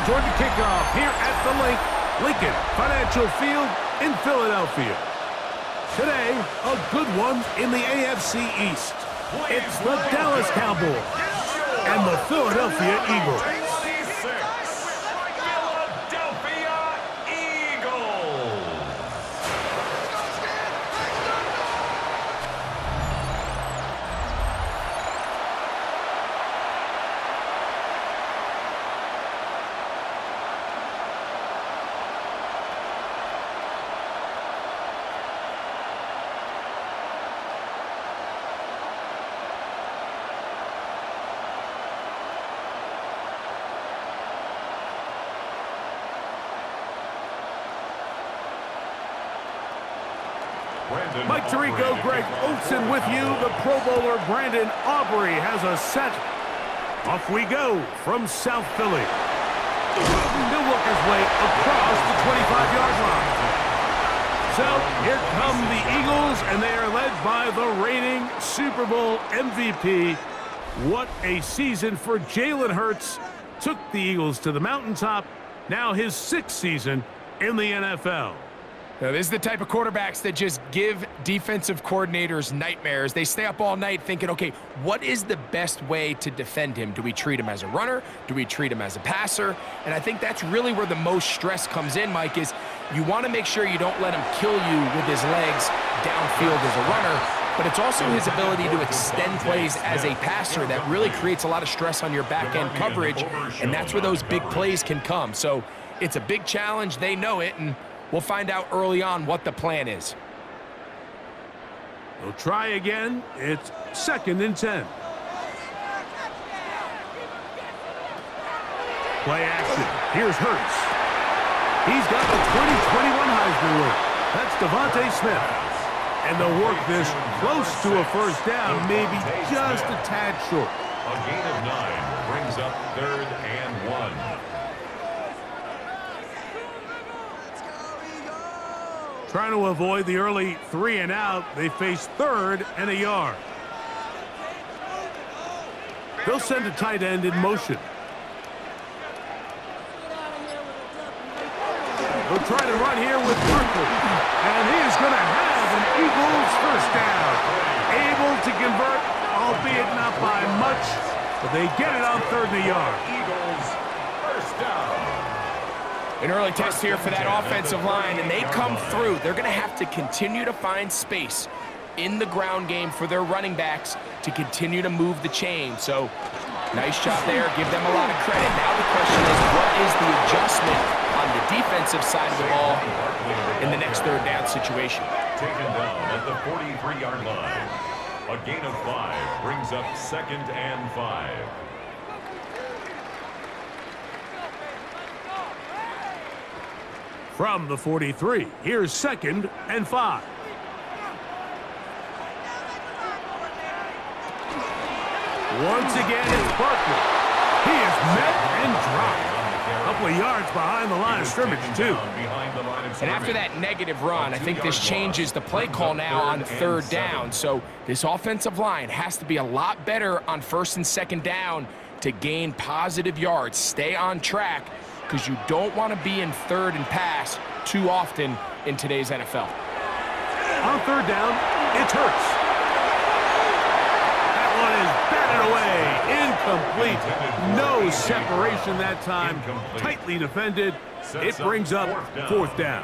toward the kickoff here at the Lincoln Financial Field in Philadelphia. Today, a good one in the AFC East. It's the Dallas Cowboys and the Philadelphia Eagles. Mike Tirico, Greg Olsen with you. The Pro Bowler Brandon Aubrey has a set. Off we go from South Philly. He'll work his way across the 25-yard line. So here come the Eagles, and they are led by the reigning Super Bowl MVP. What a season for Jalen Hurts. Took the Eagles to the mountaintop. Now his 6th season in the NFL. Now, this is the type of quarterbacks that just give defensive coordinators nightmares. They stay up all night thinking, okay, what is the best way to defend him? Do we treat him as a runner? Do we treat him as a passer? And I think that's really where the most stress comes in, Mike, is you want to make sure you don't let him kill you with his legs downfield as a runner, but it's also his ability to extend plays as a passer that really creates a lot of stress on your back-end coverage, and that's where those big plays can come. So it's a big challenge. They know it, and we'll find out early on what the plan is. They'll try again. It's 2nd and 10. Play action. Here's Hurts. He's got the 2021 Heisman winner. That's Devontae Smith. And they'll work this close to a first down, maybe just a tad short. A gain of 9 brings up 3rd and 1. Trying to avoid the early 3 and out, they face 3rd and a yard. They'll send a tight end in motion. They'll try to run here with Barkley. And he is going to have an Eagles first down. Able to convert, albeit not by much, but they get it on 3rd and a yard. Eagles first down. An early test here for that offensive line, and they come through. They're going to have to continue to find space in the ground game for their running backs to continue to move the chain. So, nice job there. Give them a lot of credit. Now the question is, what is the adjustment on the defensive side of the ball in the next 3rd down situation? Taken down at the 43-yard line. A gain of 5 brings up 2nd and 5. From the 43, here's 2nd and 5. Once again, it's Barkley. He is met and dropped. A couple of yards behind the line of scrimmage, too. And after that negative run, I think this changes the play call now on 3rd down. So this offensive line has to be a lot better on 1st and 2nd down to gain positive yards. Stay on track, because you don't want to be in 3rd and pass too often in today's NFL. On 3rd down, it's Hurts. That one is batted away. Incomplete. No separation that time. Tightly defended. It brings up 4th down.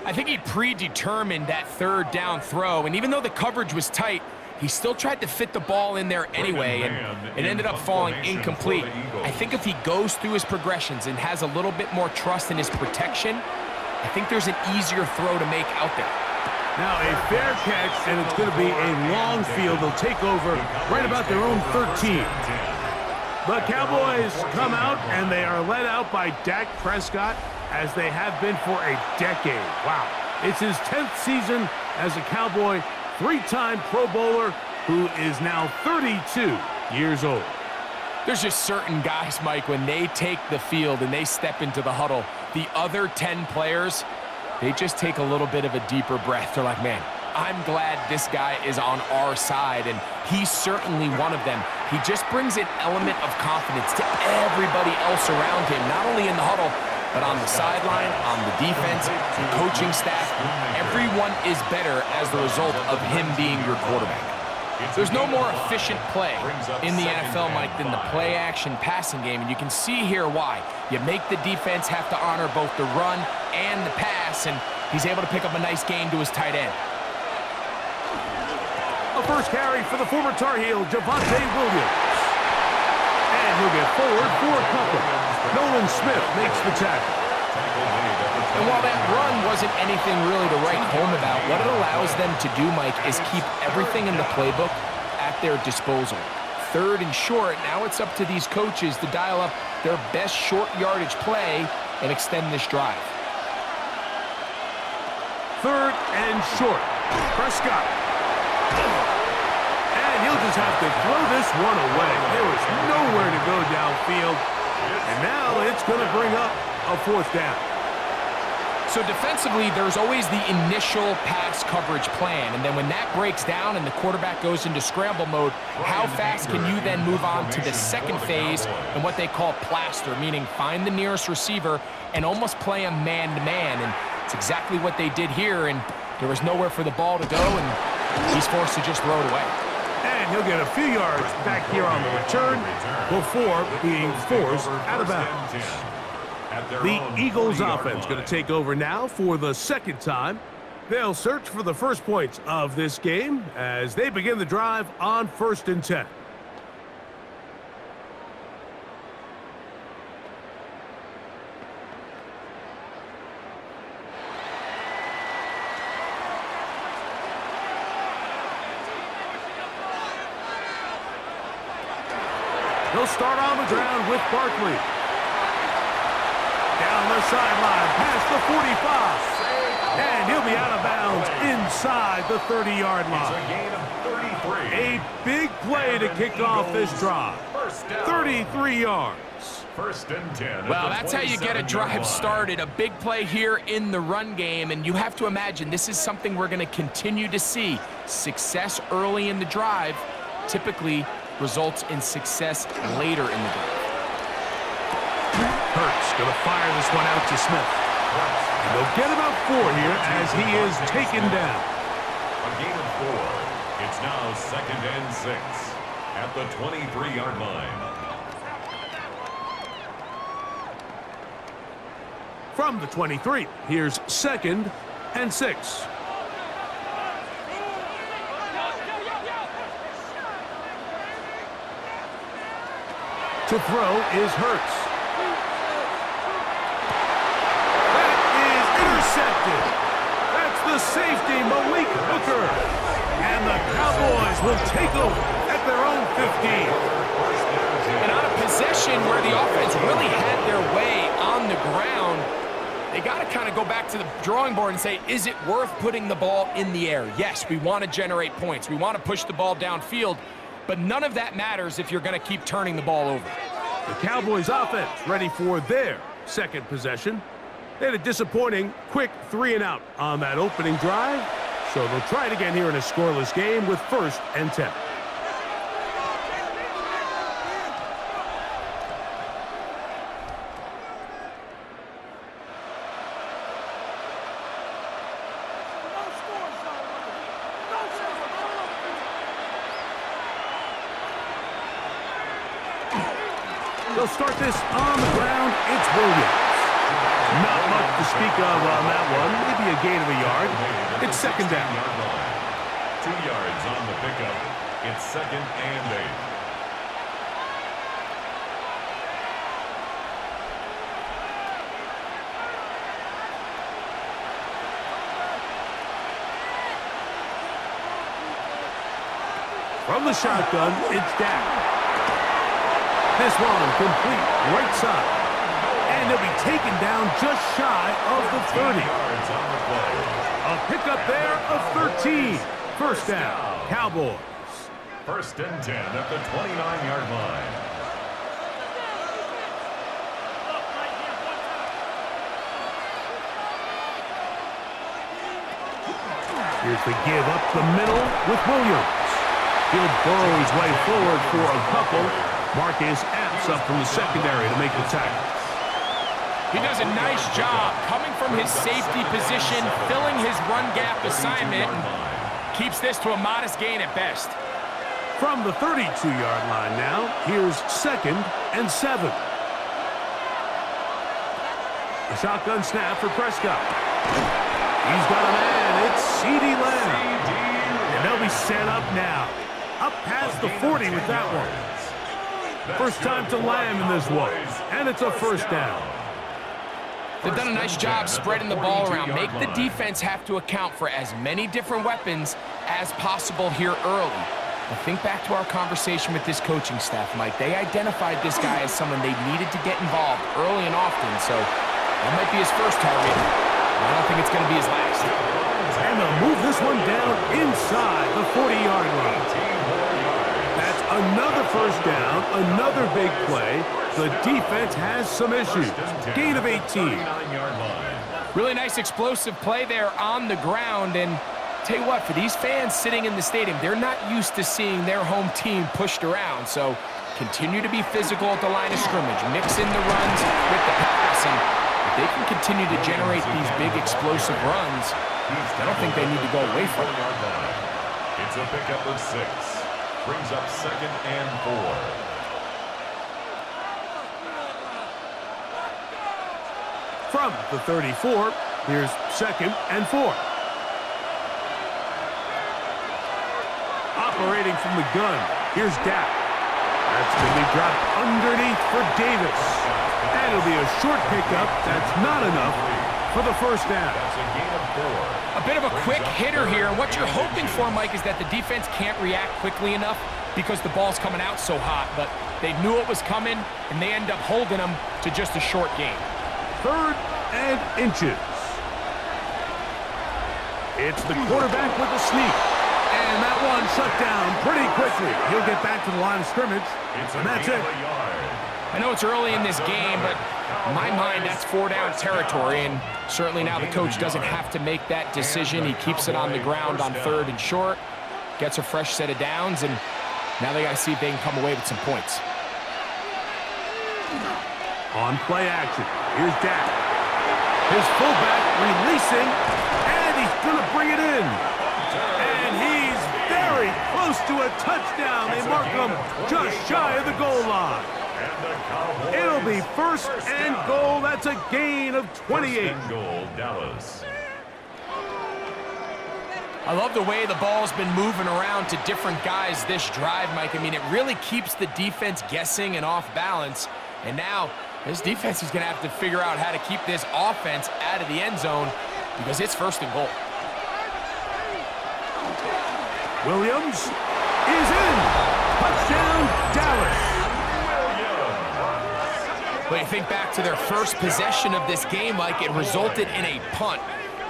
I think he predetermined that 3rd down throw, and even though the coverage was tight, he still tried to fit the ball in there anyway, and it ended up falling incomplete. I think if he goes through his progressions and has a little bit more trust in his protection, I think there's an easier throw to make out there. Now a fair catch, and it's going to be a long field. They'll take over right about their own 13. The Cowboys come out, and they are led out by Dak Prescott, as they have been for a decade. Wow. It's his 10th season as a Cowboy, 3-time Pro Bowler, who is now 32 years old. There's just certain guys, Mike, when they take the field and they step into the huddle, the other 10 players, they just take a little bit of a deeper breath. They're like, man, I'm glad this guy is on our side, and he's certainly one of them. He just brings an element of confidence to everybody else around him, not only in the huddle, but on the sideline, on the defense, the coaching staff. Everyone is better as the result of him being your quarterback. There's no more efficient play in the NFL, Mike, than the play-action passing game, and you can see here why. You make the defense have to honor both the run and the pass, and he's able to pick up a nice gain to his tight end. A first carry for the former Tar Heel, Javonte Williams. And he'll get forward for a couple. Nolan Smith makes the tackle. And while that run wasn't anything really to write home about, what it allows them to do, Mike, is keep everything in the playbook at their disposal. 3rd and short, now it's up to these coaches to dial up their best short yardage play and extend this drive. 3rd and short. Prescott. And he'll just have to throw this one away. There was nowhere to go downfield. And now it's going to bring up a 4th down. So defensively, there's always the initial pass coverage plan, and then when that breaks down and the quarterback goes into scramble mode, how fast can you then move on to the second phase and what they call plaster, meaning find the nearest receiver and almost play him man-to-man, and it's exactly what they did here, and there was nowhere for the ball to go, and he's forced to just throw it away. And he'll get a few yards back here on the return before being forced out of bounds. The Eagles offense going to take over now for the 2nd time. They'll search for the first points of this game as they begin the drive on 1st and 10. They'll start on the ground with Barkley. Down the sideline, past the 45. And he'll be out of bounds inside the 30-yard line. It's a gain of 33. A big play to kick off this drive. 33 yards. 1st and 10. Well, that's how you get a drive started. A big play here in the run game, and you have to imagine this is something we're going to continue to see. Success early in the drive typically results in success later in the drive. Hurts going to fire this one out to Smith. And they'll get about 4 here as he is taken down. A gain of 4. It's now 2nd and 6 at the 23-yard line. From the 23, here's 2nd and 6. To throw is Hurts. Intercepted. That's the safety, Malik Hooker. And the Cowboys will take over at their own 15. And on a possession where the offense really had their way on the ground, they got to kind of go back to the drawing board and say, is it worth putting the ball in the air? Yes, we want to generate points. We want to push the ball downfield, but none of that matters if you're going to keep turning the ball over. The Cowboys offense ready for their 2nd possession. They had a disappointing quick 3-and-out on that opening drive, so they'll try it again here in a scoreless game with 1st and 10. They'll start this on the ground. It's Williams. Not much to speak of on that one. Maybe a gain of a yard. It's 2nd down. 2 yards on the pickup. It's 2nd and 8. From the shotgun, it's Dak. This one complete right side. And he'll be taken down just shy of the 30. Yards on the play. A pickup there of 13. 1st down, Cowboys. 1st and 10 at the 29-yard line. Here's the give up the middle with Williams. He'll burrow his way forward for a couple. Marcus Apps up from the secondary to make the tackle. He does a nice job coming from his safety position, filling his run gap assignment, and keeps this to a modest gain at best. From the 32-yard line now, here's 2nd and 7. A shotgun snap for Prescott. He's got a man. It's CeeDee Lamb. And they'll be set up now. Up past the 40 with that one. First time to Lamb in this one. And it's a first down. They've done a nice job spreading the ball around. Make the defense have to account for as many different weapons as possible here early. But think back to our conversation with this coaching staff, Mike. They identified this guy as someone they needed to get involved early and often. So that might be his first target. I don't think it's going to be his last. And they'll move this one down inside the 40-yard line. That's another first down, another big play. The defense has some issues. Gain of 18. Really nice explosive play there on the ground. And tell you what, for these fans sitting in the stadium, they're not used to seeing their home team pushed around. So continue to be physical at the line of scrimmage. Mix in the runs with the pass. And if they can continue to generate these big explosive runs, I don't think they need to go away from it. It's a pickup of 6. Brings up 2nd and 4. From the 34, here's 2nd and 4. Operating from the gun, here's Dak. That's going to be dropped underneath for Davis. And it'll be a short pickup. That's not enough for the first down. That's a gain of 4. A bit of a quick hitter here, and what you're hoping for, Mike, is that the defense can't react quickly enough because the ball's coming out so hot, but they knew it was coming, and they end up holding them to just a short gain. 3rd and inches. It's the quarterback with the sneak. And that one shut down pretty quickly. He'll get back to the line of scrimmage, and that's it. I know it's early in this game, but in my mind, that's 4-down territory, and certainly now the coach doesn't have to make that decision. He keeps it on the ground on 3rd and short, gets a fresh set of downs, and now they got to see if they can come away with some points. On play action, here's Dak. His fullback releasing, and he's going to bring it in. And he's very close to a touchdown. They mark him just shy of the goal line. It'll be 1st and goal. That's a gain of 28. 1st and goal, Dallas. I love the way the ball's been moving around to different guys this drive, Mike. I mean, it really keeps the defense guessing and off balance. And now this defense is going to have to figure out how to keep this offense out of the end zone because it's 1st and goal. Williams is in. Touchdown, Dallas. But you think back to their first possession of this game, Mike, it resulted in a punt.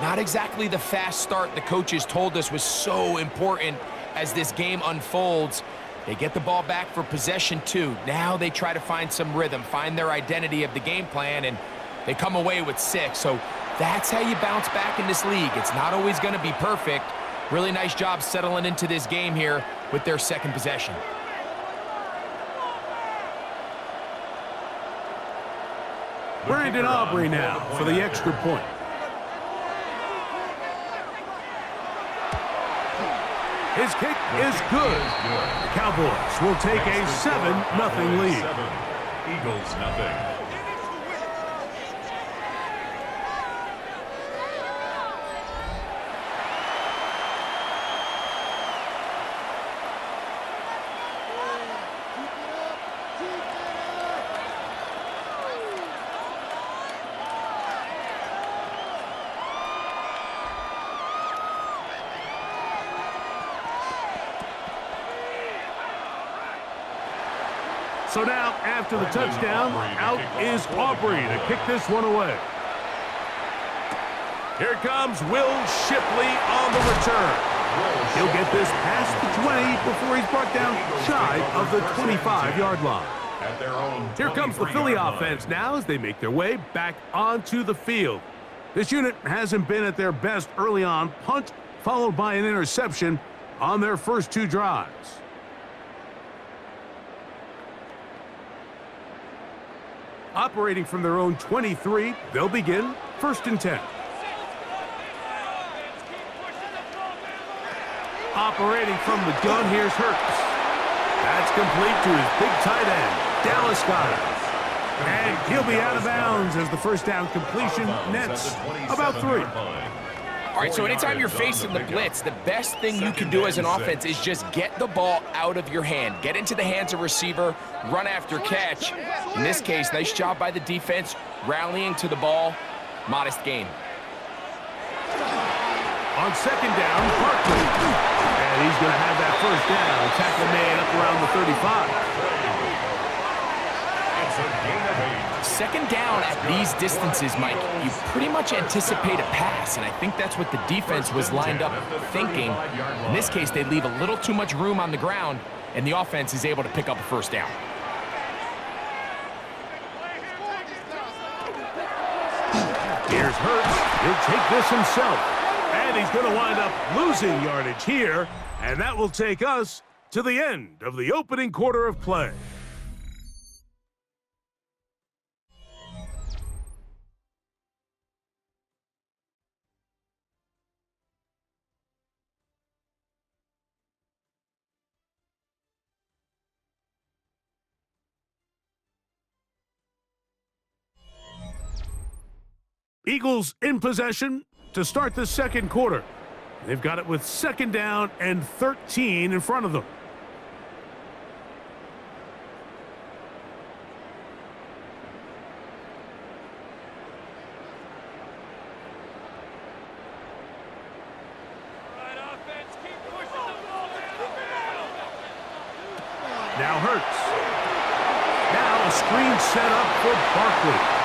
Not exactly the fast start the coaches told us was so important as this game unfolds. They get the ball back for possession 2. Now they try to find some rhythm, find their identity of the game plan, and they come away with 6. So that's how you bounce back in this league. It's not always going to be perfect. Really nice job settling into this game here with their 2nd possession. Brandon Aubrey now for the extra point. His kick is good. The Cowboys will take a 7-0 lead. Eagles, nothing. So now, after the touchdown, out is Aubrey to kick this one away. Here comes Will Shipley on the return. He'll get this past the 20 before he's brought down shy of the 25-yard line. Here comes the Philly offense now as they make their way back onto the field. This unit hasn't been at their best early on. Punt followed by an interception on their first 2 drives. Operating from their own 23, they'll begin 1st and 10. Operating from the gun, here's Hurts. That's complete to his big tight end, Dallas Goedert. And he'll be out of bounds as the first down completion nets about 3. All right, so anytime you're facing the blitz, the best thing you can do as an offense is just get the ball out of your hand. Get into the hands of receiver, run after catch. In this case, nice job by the defense, rallying to the ball. Modest gain. On 2nd down, Barkley. And he's going to have that first down. Tackle made up around the 35. It's a gain of 8. 2nd down at these distances, Mike, you pretty much anticipate a pass, and I think that's what the defense was lined up thinking. In this case, they leave a little too much room on the ground, and the offense is able to pick up a first down. Here's Hurts. He'll take this himself. And he's going to wind up losing yardage here, and that will take us to the end of the opening quarter of play. Eagles in possession to start the 2nd quarter. They've got it with 2nd down and 13 in front of them. Now Hurts. Now a screen set up for Barkley.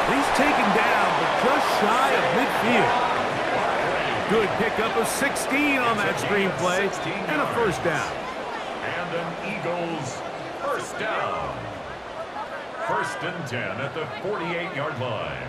He's taken down, but just shy of midfield. Good pickup of 16 on that screen play, and a first down. And an Eagles first down. 1st and 10 at the 48-yard line.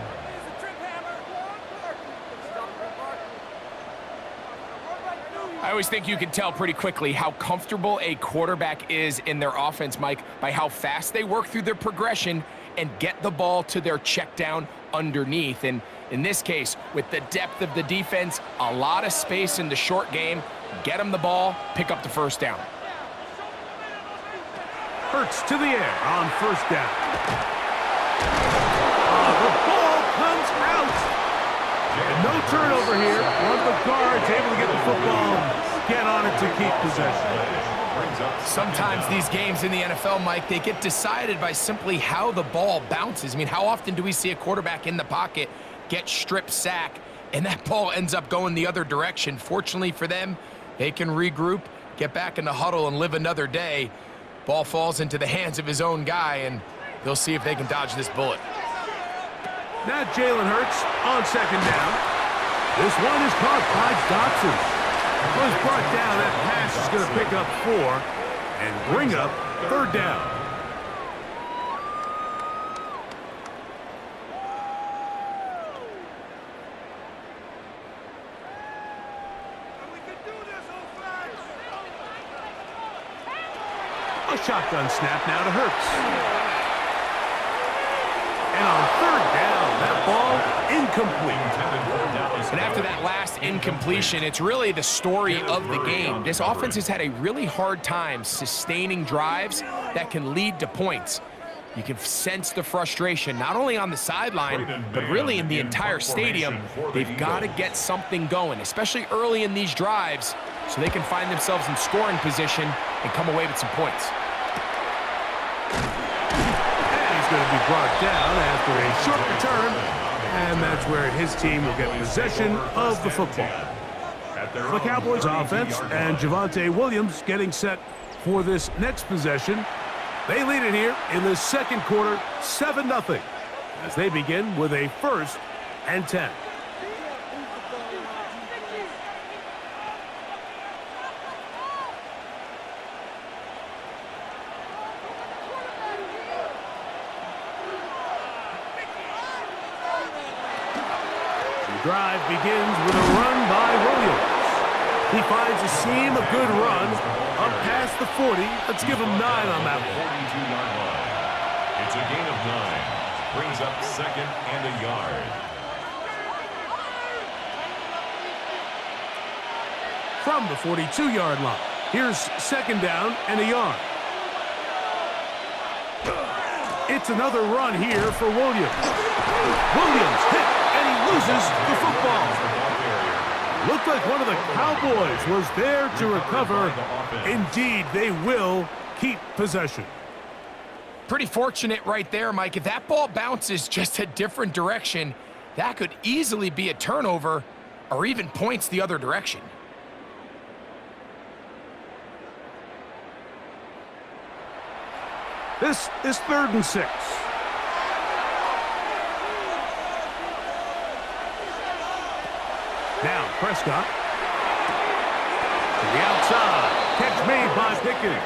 I always think you can tell pretty quickly how comfortable a quarterback is in their offense, Mike, by how fast they work through their progression and get the ball to their check down underneath. And in this case, with the depth of the defense, a lot of space in the short game, get them the ball, pick up the first down. Hurts to the air on first down. The ball comes out. And no turnover here. One of the guards able to get the football, get on it to keep possession. Sometimes these games in the NFL, Mike, they get decided by simply how the ball bounces. I mean, how often do we see a quarterback in the pocket get strip sack, and that ball ends up going the other direction? Fortunately for them, they can regroup, get back in the huddle, and live another day. Ball falls into the hands of his own guy, and they'll see if they can dodge this bullet. Now Jalen Hurts on 2nd down. This one is caught by Dotson. Was brought down. That pass is going to pick up 4 and bring up 3rd down. A shotgun snap now to Hurts. And on 3rd down, that ball incomplete. And after that last incompletion, it's really the story of the game. This offense has had a really hard time sustaining drives that can lead to points. You can sense the frustration, not only on the sideline, but really in the entire stadium. They've got to get something going, especially early in these drives, so they can find themselves in scoring position and come away with some points. And he's going to be brought down after a short return. And that's where his team will get possession of the football. The Cowboys offense and Javonte Williams getting set for this next possession. They lead it here in the 2nd quarter, 7-0, as they begin with a 1st and 10. The drive begins with a run by Williams. He finds a seam, a good run, up past the 40. Let's give him 9 on that one. 42-yard line. It's a gain of 9. Brings up 2nd and a yard. From the 42-yard line, here's 2nd down and a yard. It's another run here for Williams. Williams hit, and he loses the football. Looked like one of the Cowboys was there to recover. Indeed, they will keep possession. Pretty fortunate right there, Mike. If that ball bounces just a different direction, that could easily be a turnover or even points the other direction. This is 3rd and 6. Now Prescott. To the outside. Catch made by Pickens.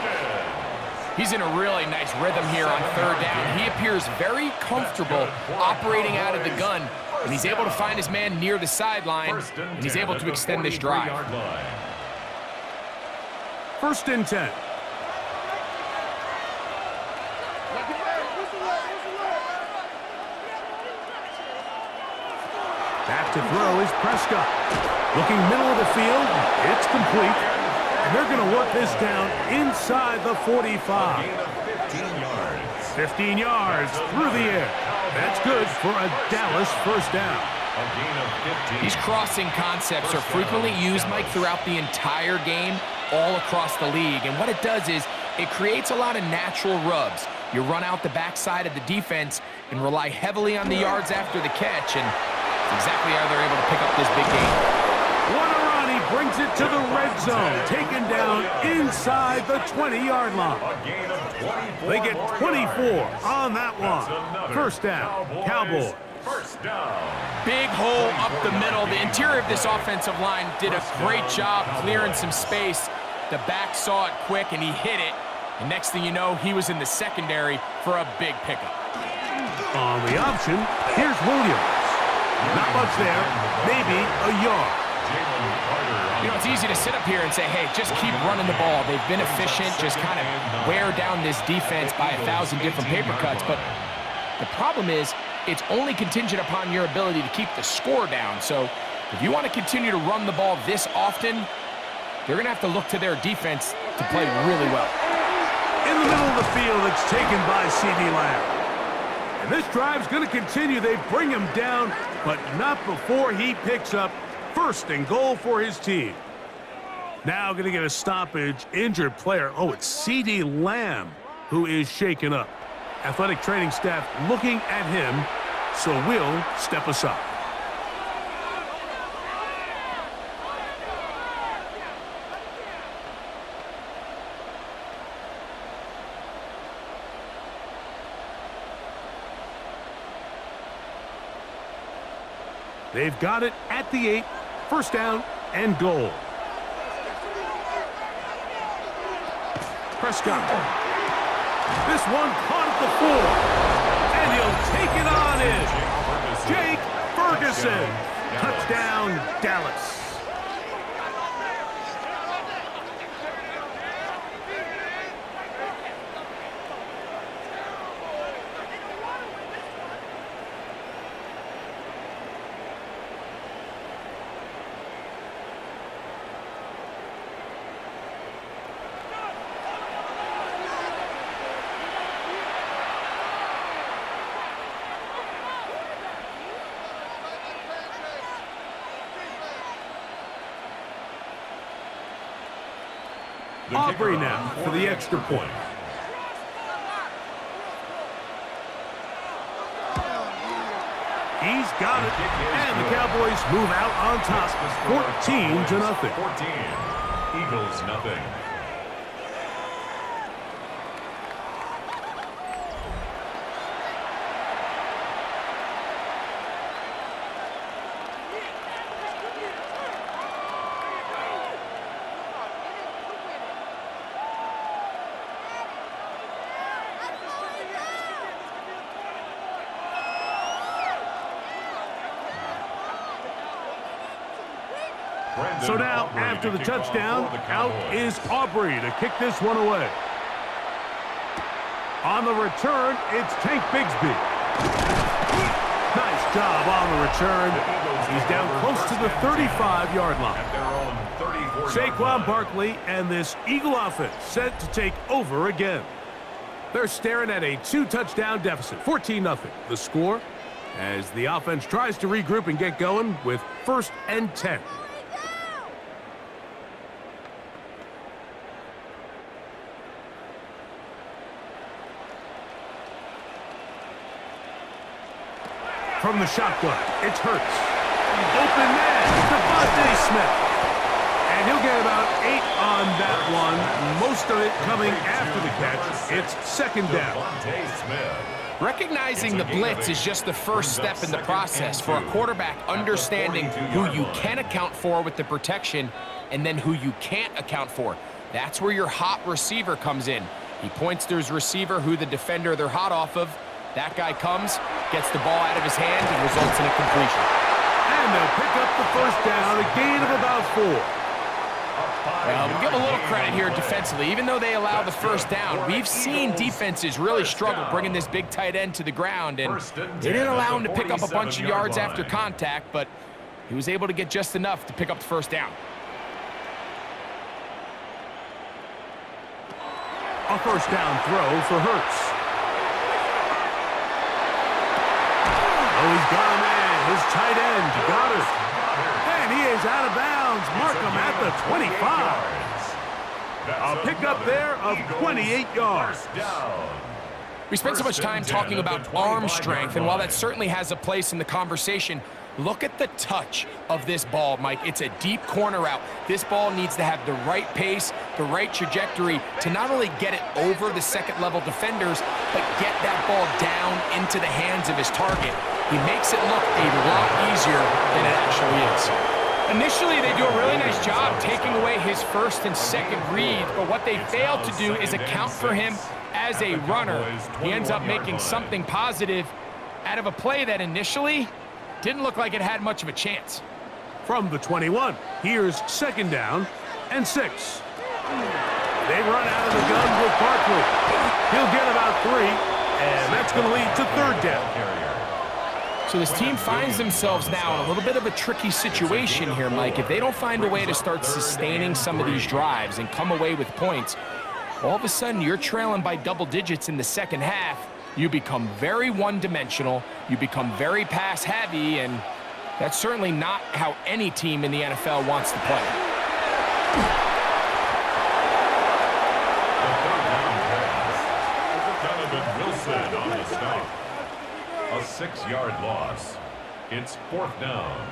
He's in a really nice rhythm here on 3rd down. He appears very comfortable operating out of the gun, and he's able to find his man near the sideline, and he's able to extend this drive. 1st and 10. Back to throw is Prescott. Looking middle of the field. It's complete. And they're going to work this down inside the 45. 15 yards through the air. That's good for a Dallas 1st down. These crossing concepts are frequently used, Mike, throughout the entire game, all across the league. And what it does is it creates a lot of natural rubs. You run out the backside of the defense and rely heavily on the yards after the catch, and exactly how they're able to pick up this big game. Guarani brings it to the red zone, taken down inside the 20-yard line. They get 24 on that one. 1st down, Cowboys. Big hole up the middle. The interior of this offensive line did a great job clearing some space. The back saw it quick, and he hit it. And next thing you know, he was in the secondary for a big pickup. On the option, here's Williams. Not much there, maybe a yard. You know, it's easy to sit up here and say, hey, just keep running the ball. They've been efficient, just kind of wear down this defense by 1,000 different paper cuts. But the problem is, it's only contingent upon your ability to keep the score down. So if you want to continue to run the ball this often, they're going to have to look to their defense to play really well. In the middle of the field, it's taken by C.D. Lamb. And this drive's going to continue. They bring him down, but not before he picks up 1st and goal for his team. Now going to get a stoppage, injured player. Oh, it's C.D. Lamb who is shaken up. Athletic training staff looking at him, so we'll step aside. They've got it at the 8, 1st down and goal. Prescott. This one caught at the 4, and he'll take it on in. Jake Ferguson. Touchdown, Dallas. Aubrey now for the extra point. He's got it, and the Cowboys move out on top, 14-0. 14, Eagles nothing. So now, after the touchdown, out is Aubrey to kick this one away. On the return, it's Tank Bigsby. Nice job on the return. He's down close to the 35-yard line. Saquon Barkley and this Eagle offense set to take over again. They're staring at a 2-touchdown deficit, 14-0. The score as the offense tries to regroup and get going with 1st and 10. From the shotgun, it's Hurts. Open man, Devontae Smith. And he'll get about 8 on that one. Most of it coming after the catch. It's 2nd down. Recognizing the blitz is just the first step in the process for a quarterback understanding who you can account for with the protection and then who you can't account for. That's where your hot receiver comes in. He points to his receiver who the defender they're hot off of. That guy comes, gets the ball out of his hand, and results in a completion. And they'll pick up the 1st down, a gain of about 4. Well, we give a little credit here defensively. Even though they allow the 1st down, we've seen defenses really struggle bringing this big tight end to the ground, and they didn't allow him to pick up a bunch of yards after contact, but he was able to get just enough to pick up the 1st down. A 1st down throw for Hurts. Oh, he's got him in. His tight end got it. And he is out of bounds. Mark him at the 25. A pickup there of 28 yards. We spent so much time talking about arm strength, and while that certainly has a place in the conversation, look at the touch of this ball, Mike. It's a deep corner route. This ball needs to have the right pace, the right trajectory to not only get it over the 2nd-level defenders, but get that ball down into the hands of his target. He makes it look a lot easier than it actually is. Initially, they do a really nice job taking away his 1st and 2nd read, but what they fail to do is account for him as a runner. He ends up making something positive out of a play that initially didn't look like it had much of a chance. From the 21, here's 2nd down and 6. They run out of the gun with Barkley. He'll get about 3, and that's going to lead to 3rd down. So this team finds themselves now in a little bit of a tricky situation here, Mike. If they don't find a way to start sustaining some of these drives and come away with points, all of a sudden you're trailing by double digits in the 2nd half. You become very one-dimensional, you become very pass-heavy, and that's certainly not how any team in the NFL wants to play. Wilson on the stop. A 6-yard loss. It's 4th down.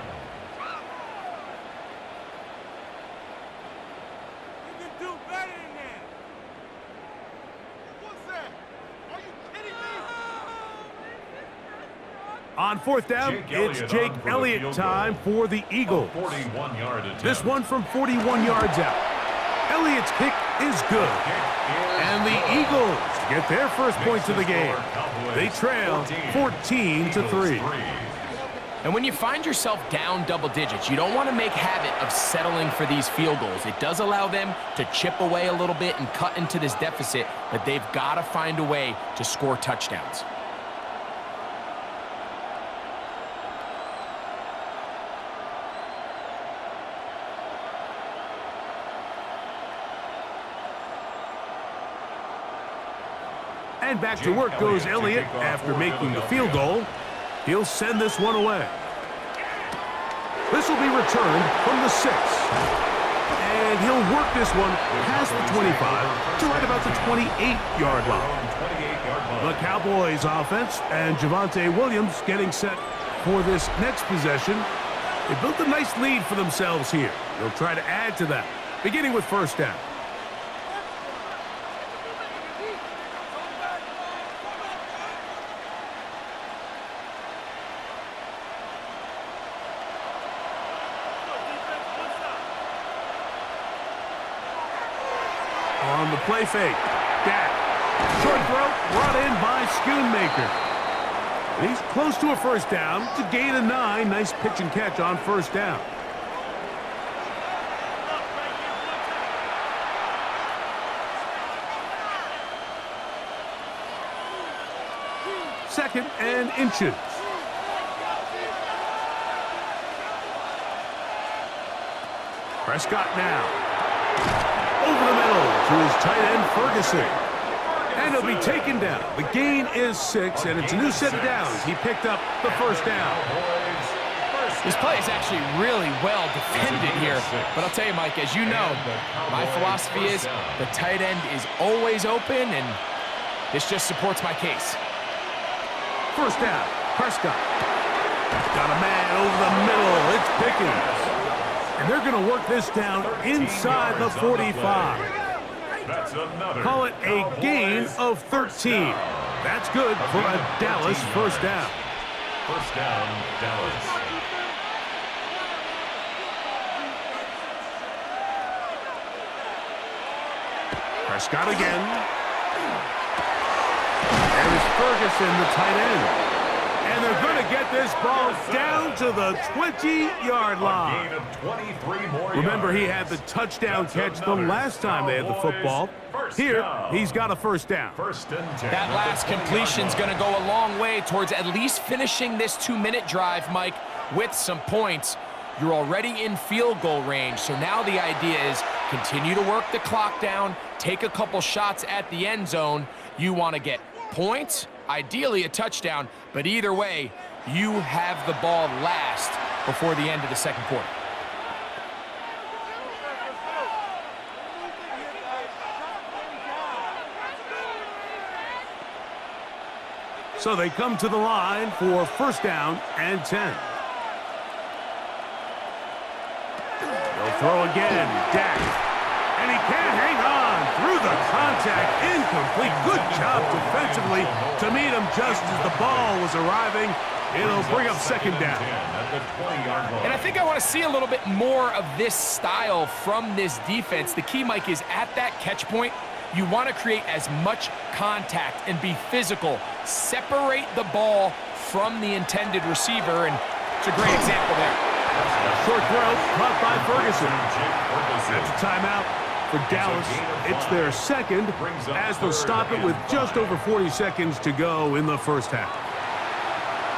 You can do better than that. What's that? Are you kidding me? On 4th down, it's Jake Elliott time for the Eagles. 41-yard attempt. This one from 41 yards out. Elliott's kick is good. And the Eagles get their 1st points of the game. They trail 14-3. And when you find yourself down double digits, you don't want to make habit of settling for these field goals. It does allow them to chip away a little bit and cut into this deficit, but they've got to find a way to score touchdowns. And back to work goes Elliott after making the field goal. He'll send this one away. This will be returned from the 6. And he'll work this one past the 25 to right about the 28-yard line. The Cowboys offense and Javonte Williams getting set for this next possession. They built a nice lead for themselves here. They'll try to add to that, beginning with 1st down. On the play fake. Dak. Short throw brought in by Schoonmaker. He's close to a 1st down. It's a gain of 9. Nice pitch and catch on 1st down. and inches. Prescott now. Over the middle to his tight end, Ferguson. And he'll be taken down. The gain is 6, and it's a new set of downs. He picked up the first down. This play is actually really well defended here. But I'll tell you, Mike, as you know, my philosophy is the tight end is always open, and this just supports my case. First down, Prescott. Got a man over the middle. It's Pickens. And they're going to work this down inside the 45. Call it a gain of 13. That's good for a Dallas first down. First down, Dallas. Prescott again. There's Ferguson, the tight end. And they're going to get this ball down to the 20-yard line. A gain of 23 more Remember, he yards. had the touchdown catch the last time they had the football. Here, he's got a first down. First and 10. That last completion's going to go a long way towards at least finishing this 2-minute drive, Mike, with some points. You're already in field goal range, so now the idea is continue to work the clock down, take a couple shots at the end zone. You want to get points, ideally a touchdown, but either way, you have the ball last before the end of the second quarter. So they come to the line for first down and 10. They'll throw again. Dak. And he can't hang on through the contact. Incomplete. Good job defensively to meet him just as the ball was arriving. It'll bring up second down. And I think I want to see a little bit more of this style from this defense. The key, Mike, is at that catch point, you want to create as much contact and be physical. Separate the ball from the intended receiver, and it's a great example there. Short throw caught by Ferguson. That's a timeout for Dallas. It's their second, as they'll stop it with just over 40 seconds to go in the first half.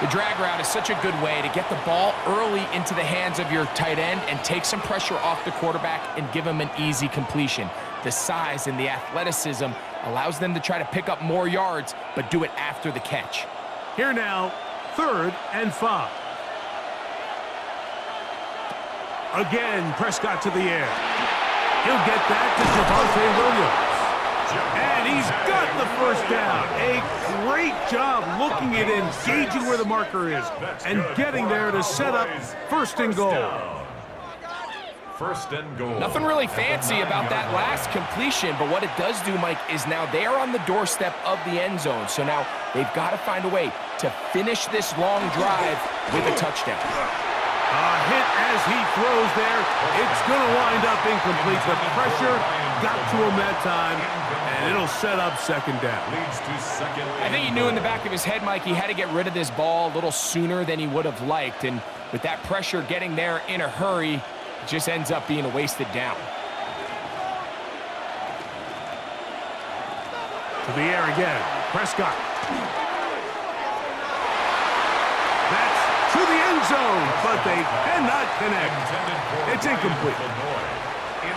The drag route is such a good way to get the ball early into the hands of your tight end and take some pressure off the quarterback and give him an easy completion. The size and the athleticism allows them to try to pick up more yards, but do it after the catch. Here now, 3rd and 5. Again, Prescott to the air. He'll get that to Javonte Williams. And he's got the first down. A great job looking at engaging where the marker is and getting there to set up first and goal. First and goal. Nothing really fancy about that last completion, but what it does do, Mike, is now they are on the doorstep of the end zone. So now they've got to find a way to finish this long drive with a touchdown. A hit as he throws there. It's going to wind up incomplete. The pressure got to him that time, and it'll set up second down. Leads to second. I think he knew in the back of his head, Mike, he had to get rid of this ball a little sooner than he would have liked. And with that pressure getting there in a hurry, it just ends up being a wasted down. To the air again. Prescott. That's to the end zone, but they cannot connect. It's incomplete.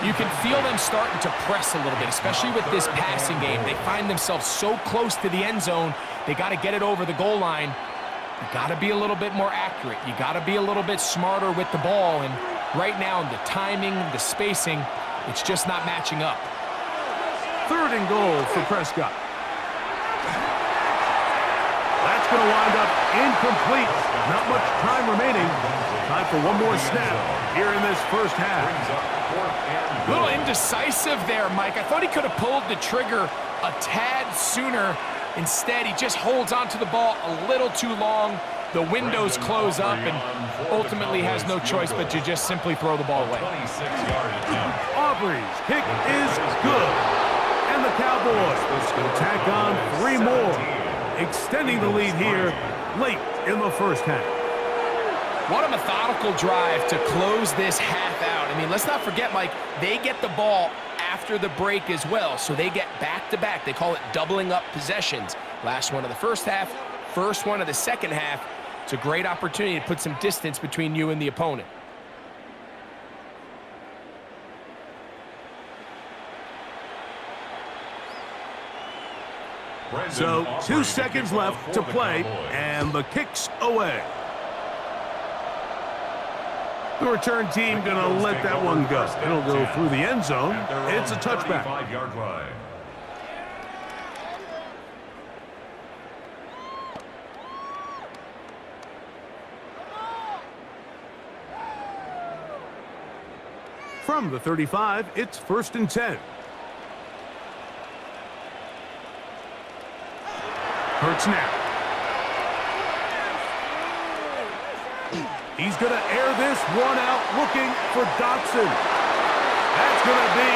You can feel them starting to press a little bit, especially with this passing game. They find themselves so close to the end zone, they got to get it over the goal line. You got to be a little bit more accurate. You got to be a little bit smarter with the ball. And right now, the timing, the spacing, it's just not matching up. 3rd and goal for Prescott. That's going to wind up incomplete. Not much time remaining. Time for one more snap here in this first half. A little indecisive there, Mike. I thought he could have pulled the trigger a tad sooner. Instead, he just holds onto the ball a little too long. The windows close up and ultimately has no choice but to just simply throw the ball away. Aubrey's kick is good. And the Cowboys will tack on 3 more, extending the lead here late in the first half. What a methodical drive to close this half out. I mean, let's not forget, Mike, they get the ball after the break as well, so they get back-to-back. They call it doubling up possessions. Last one of the first half, first one of the second half, it's a great opportunity to put some distance between you and the opponent. So 2 seconds left to play, and the kick's away. The return team going to let that one go. It'll go through the end zone. It's a touchback. 35-yard line. From the 35, it's 1st and 10. Hurts now. He's going to air this one out, looking for Dotson. That's going to be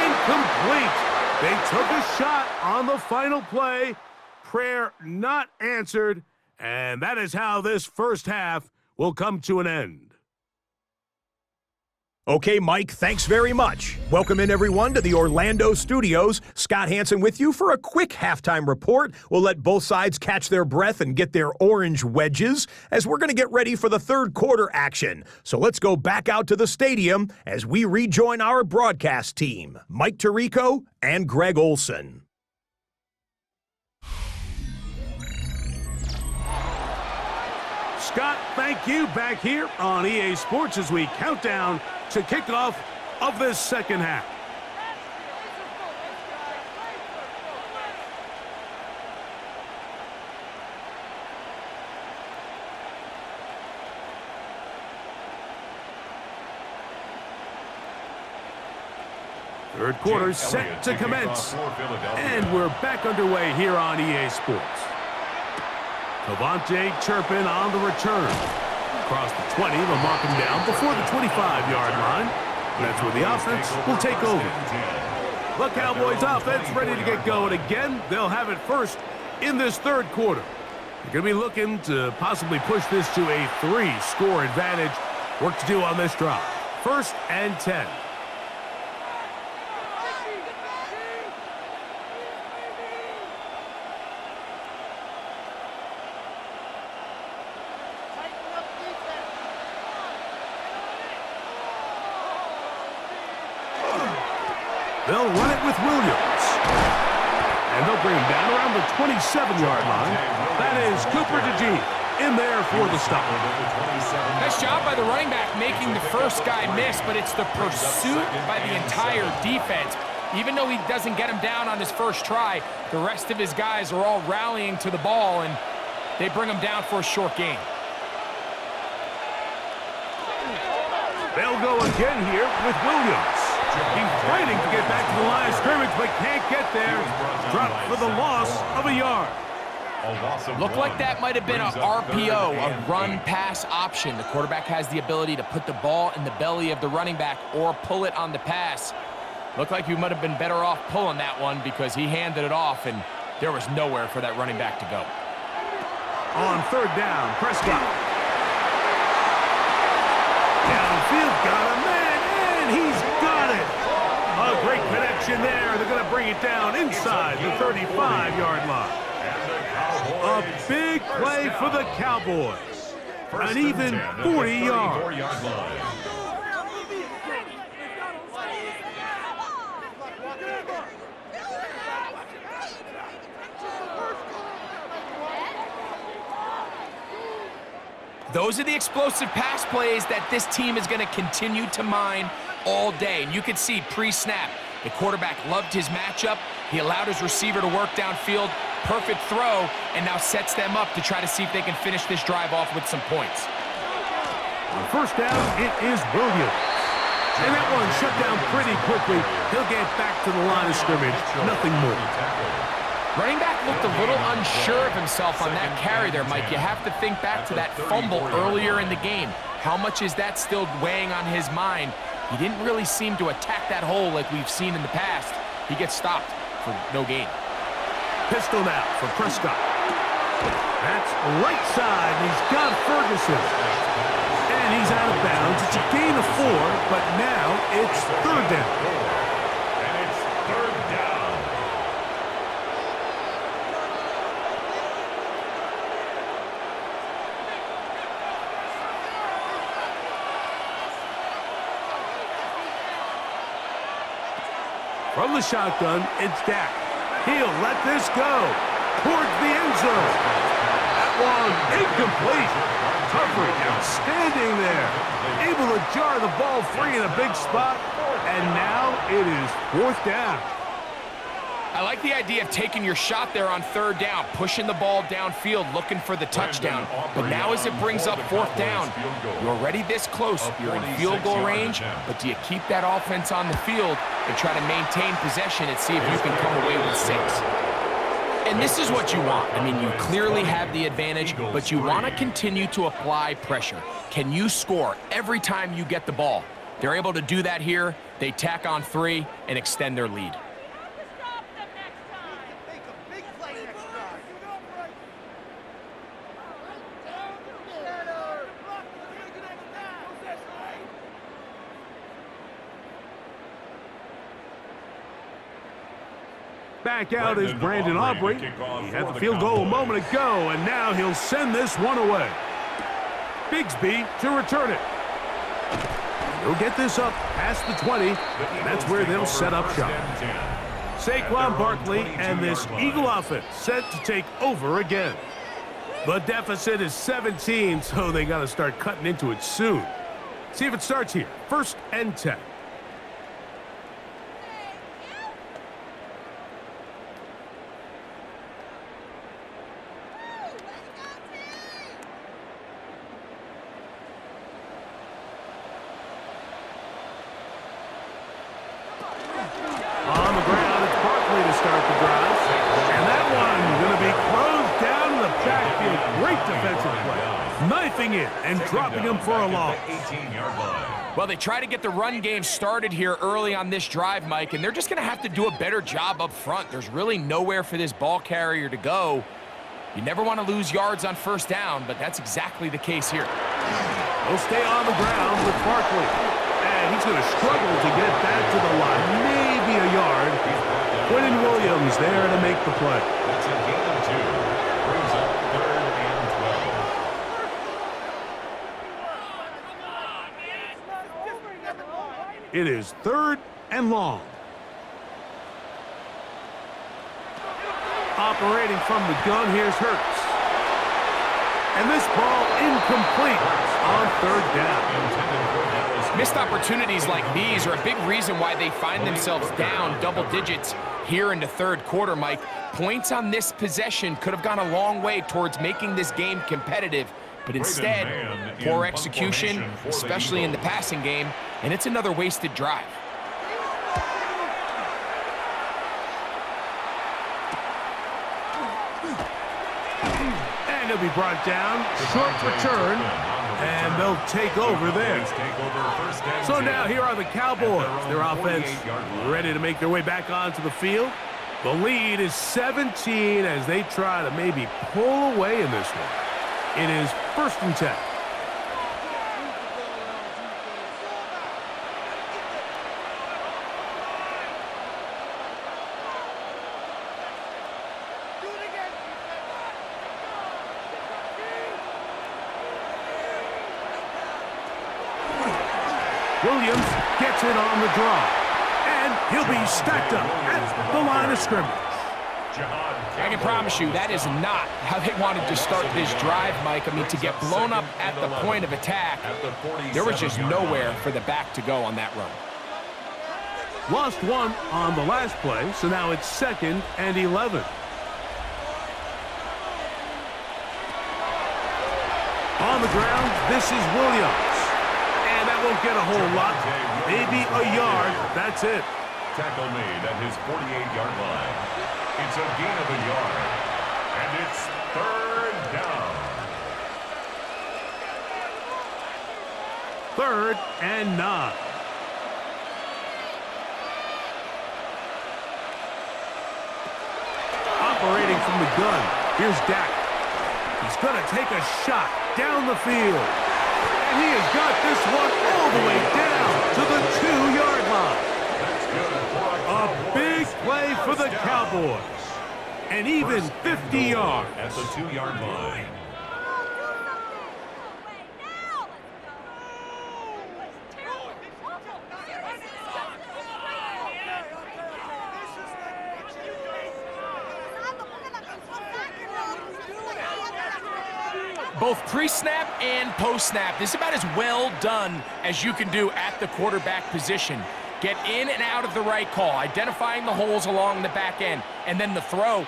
incomplete. They took a shot on the final play. Prayer not answered. And that is how this first half will come to an end. Okay, Mike, thanks very much. Welcome in, everyone, to the Orlando studios. Scott Hansen with you for a quick halftime report. We'll let both sides catch their breath and get their orange wedges as we're going to get ready for the third quarter action. So let's go back out to the stadium as we rejoin our broadcast team, Mike Tirico and Greg Olson. Scott, thank you. Back here on EA Sports as we count down to kickoff of this second half. Third quarter set to commence. And we're back underway here on EA Sports. Cavante Turpin on the return. Across the 20, they'll mark him down before the 25-yard line. That's where the offense will take over. The Cowboys offense ready to get going again. They'll have it first in this third quarter. They're going to be looking to possibly push this to a 3-score advantage. Work to do on this drive. 1st and 10. They'll run it with Williams. And they'll bring him down around the 27-yard line. That is Cooper DeGene in there for the stop. Nice job by the running back making the first guy miss, but it's the pursuit by the entire defense. Even though he doesn't get him down on his first try, the rest of his guys are all rallying to the ball, and they bring him down for a short gain. They'll go again here with Williams. He's fighting to get back to the line of scrimmage, but can't get there. Dropped for the loss of a yard. Looked like that might have been a RPO, a run-pass option. The quarterback has the ability to put the ball in the belly of the running back or pull it on the pass. Looked like he might have been better off pulling that one because he handed it off, and there was nowhere for that running back to go. On 3rd down, Prescott. Downfield, got a man, and he's got it. A great connection there. They're going to bring it down inside the 35-yard line. A big play for the Cowboys. An even 40 yards. Those are the explosive pass plays that this team is going to continue to mine all day. And you can see pre-snap, the quarterback loved his matchup. He allowed his receiver to work downfield. Perfect throw, and now sets them up to try to see if they can finish this drive off with some points. On 1st down, it is Williams. And that one shut down pretty quickly. He'll get back to the line of scrimmage. Nothing more. Running back looked a little unsure of himself on that carry there, Mike. You have to think back to that fumble earlier in the game. How much is that still weighing on his mind? He didn't really seem to attack that hole like we've seen in the past. He gets stopped for no gain. Pistol now for Prescott. That's right side. He's got Ferguson. And he's out of bounds. It's a gain of 4, but now it's 3rd down. And it's 3rd down. From the shotgun, it's Dak. He'll let this go towards the end zone. That one incomplete. Coverage outstanding there. Able to jar the ball free in a big spot. And now it is 4th down. I like the idea of taking your shot there on 3rd down, pushing the ball downfield, looking for the touchdown. But now as it brings up 4th down, you're already this close. You're in field goal range, but do you keep that offense on the field and try to maintain possession and see if you can come away with 6? And this is what you want. I mean, you clearly have the advantage, but you want to continue to apply pressure. Can you score every time you get the ball? They're able to do that here. They tack on 3 and extend their lead. Back out is Brandon Aubrey. He had the field goal a moment ago, and now he'll send this one away. Bigsby to return it. He'll get this up past the 20, and that's where they'll set up shop. Saquon Barkley and this Eagle offense set to take over again. The deficit is 17, so they got to start cutting into it soon. See if it starts here. 1st and 10. On the ground, it's Barkley to start the drive. And that one going to be closed down in the backfield. Great defensive play. Knifing it and dropping him for a loss. Well, they try to get the run game started here early on this drive, Mike, and they're just going to have to do a better job up front. There's really nowhere for this ball carrier to go. You never want to lose yards on 1st down, but that's exactly the case here. He'll stay on the ground with Barkley. And he's going to struggle to get that to the line. Maybe a yard. Quentin Williams there to make the play. It's a gain of 2. Brings up 3rd and 12. It is 3rd and long. Operating from the gun, here's Hurts. And this ball incomplete on 3rd down. Missed opportunities like these are a big reason why they find themselves down double digits here in the 3rd quarter, Mike. Points on this possession could have gone a long way towards making this game competitive, but instead, poor execution, especially in the passing game, and it's another wasted drive. And he'll be brought down. Short return. And they'll take over there. So now here are the Cowboys. Their offense ready to make their way back onto the field. The lead is 17 as they try to maybe pull away in this one. It is 1st and 10. Williams gets it on the draw. And he'll be stacked up at the line of scrimmage. I can promise you that is not how they wanted to start this drive, Mike. I mean, to get blown up at the point of attack, there was just nowhere for the back to go on that run. Lost 1 on the last play, so now it's 2nd and 11. On the ground, this is Williams. And that won't get a whole lot. Maybe a yard. That's it. Tackle made at his 48-yard line. It's a gain of a yard. And it's 3rd down. 3rd and 9. Operating from the gun. Here's Dak. He's going to take a shot down the field. And he has got this one all the way down to the 2-yard line. A big play for the Cowboys. And even 50 yards. At the 2-yard line. both pre-snap and post-snap. This is about as well done as you can do at the quarterback position. Get in and out of the right call, identifying the holes along the back end, and then the throw.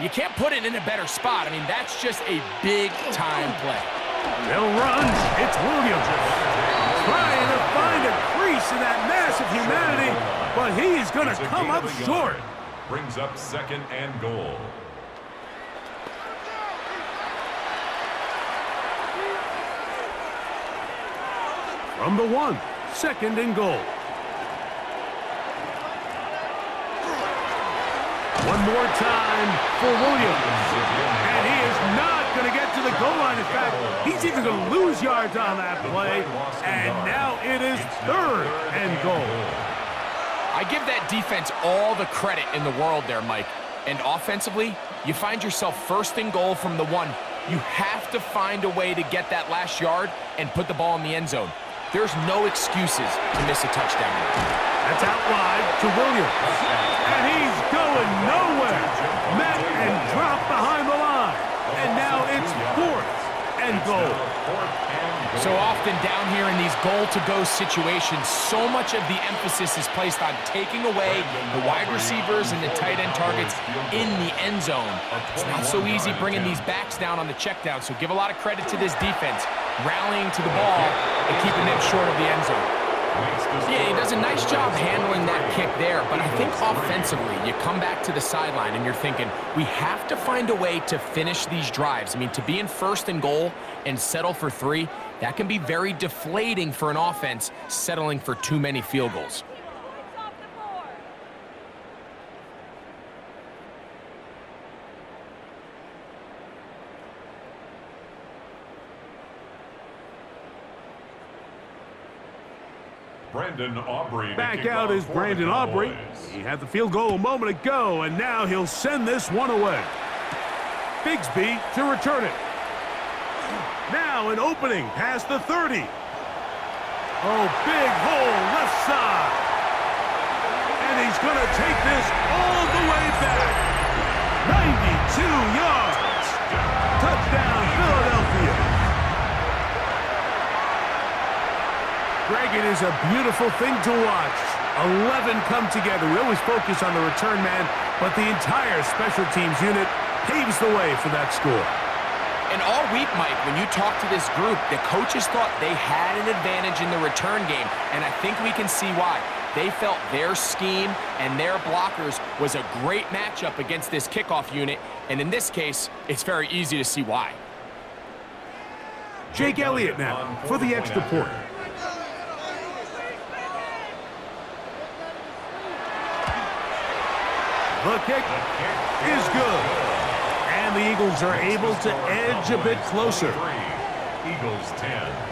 You can't put it in a better spot. I mean, that's just a big-time play. They'll run. It's Williams. Trying to find a crease in that mass of humanity, but he's going to come up short. Brings up 2nd and goal. From the 1, 2nd and goal. One more time for Williams. And he is not going to get to the goal line. In fact, he's even going to lose yards on that play. And now it is 3rd and goal. I give that defense all the credit in the world there, Mike. And offensively, you find yourself 1st and goal from the 1. You have to find a way to get that last yard and put the ball in the end zone. There's no excuses to miss a touchdown. That's out wide to Williams. And he's going nowhere. Met and dropped behind the line. And now it's 4th and goal. So often down here in these goal-to-go situations, so much of the emphasis is placed on taking away the wide receivers and the tight end targets in the end zone. It's not so easy bringing these backs down on the check down, so give a lot of credit to this defense, rallying to the ball and keeping them short of the end zone. Yeah, he does a nice job handling that kick there, but I think offensively, you come back to the sideline and you're thinking, we have to find a way to finish these drives. I mean, to be in 1st and goal and settle for 3, that can be very deflating for an offense settling for too many field goals. Brandon Aubrey. Back out is Brandon Aubrey. He had the field goal a moment ago, and now he'll send this one away. Bigsby to return it. Now an opening past the 30. Oh, big hole left side. And he's going to take this all the way back. 92 yards. Touchdown, Philadelphia. Greg, it is a beautiful thing to watch. 11 come together. We always focus on the return man, but the entire special teams unit paves the way for that score. And all week, Mike, when you talk to this group, the coaches thought they had an advantage in the return game, and I think we can see why. They felt their scheme and their blockers was a great matchup against this kickoff unit, and in this case, it's very easy to see why. Jake Elliott now for the extra point. The kick is good. And the Eagles are able to edge a bit closer. Eagles 10.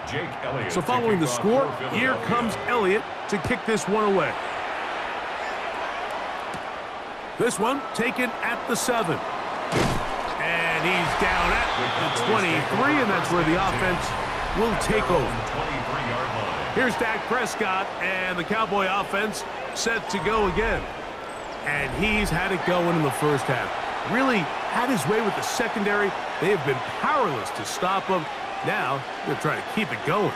Jake Elliott. So following the score, here comes Elliott to kick this one away. This one taken at the 7. And he's down at the 23, and that's where the offense will take over. Here's Dak Prescott, and the Cowboy offense set to go again. And he's had it going in the first half. Really had his way with the secondary. They have been powerless to stop him. Now, they're trying to keep it going.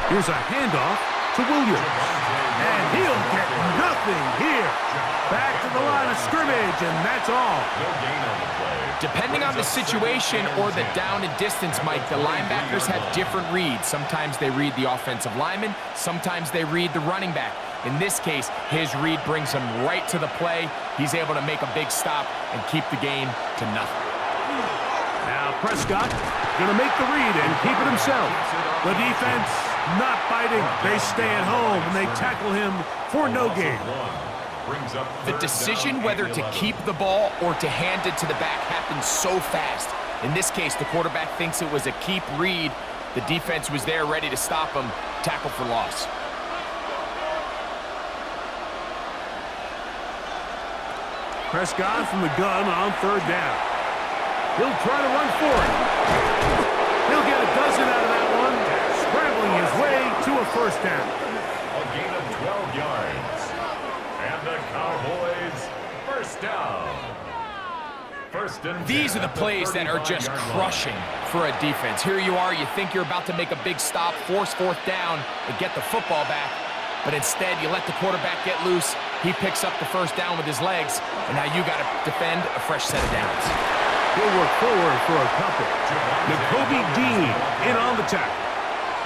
Here's a handoff to Williams. And he'll get nothing here. Back to the line of scrimmage, and that's all. Depending on the situation or the down and distance, Mike, the linebackers have different reads. Sometimes they read the offensive lineman. Sometimes they read the running back. In this case, his read brings him right to the play. He's able to make a big stop and keep the game to nothing. Now Prescott going to make the read and keep it himself. The defense not biting. They stay at home and they tackle him for no gain. The decision whether to keep the ball or to hand it to the back happens so fast. In this case, the quarterback thinks it was a keep read. The defense was there ready to stop him. Tackle for loss. Prescott from the gun on third down. He'll try to run for it. He'll get a dozen out of that one, scrambling his way to a first down. A gain of 12 yards. And the Cowboys first down. First and 10. These are the plays that are just crushing for a defense. Here you are, you think you're about to make a big stop, force fourth down, and get the football back. But instead, you let the quarterback get loose. He picks up the first down with his legs, and now you got to defend a fresh set of downs. He'll work forward for a couple. Jacoby Dean in on the tackle.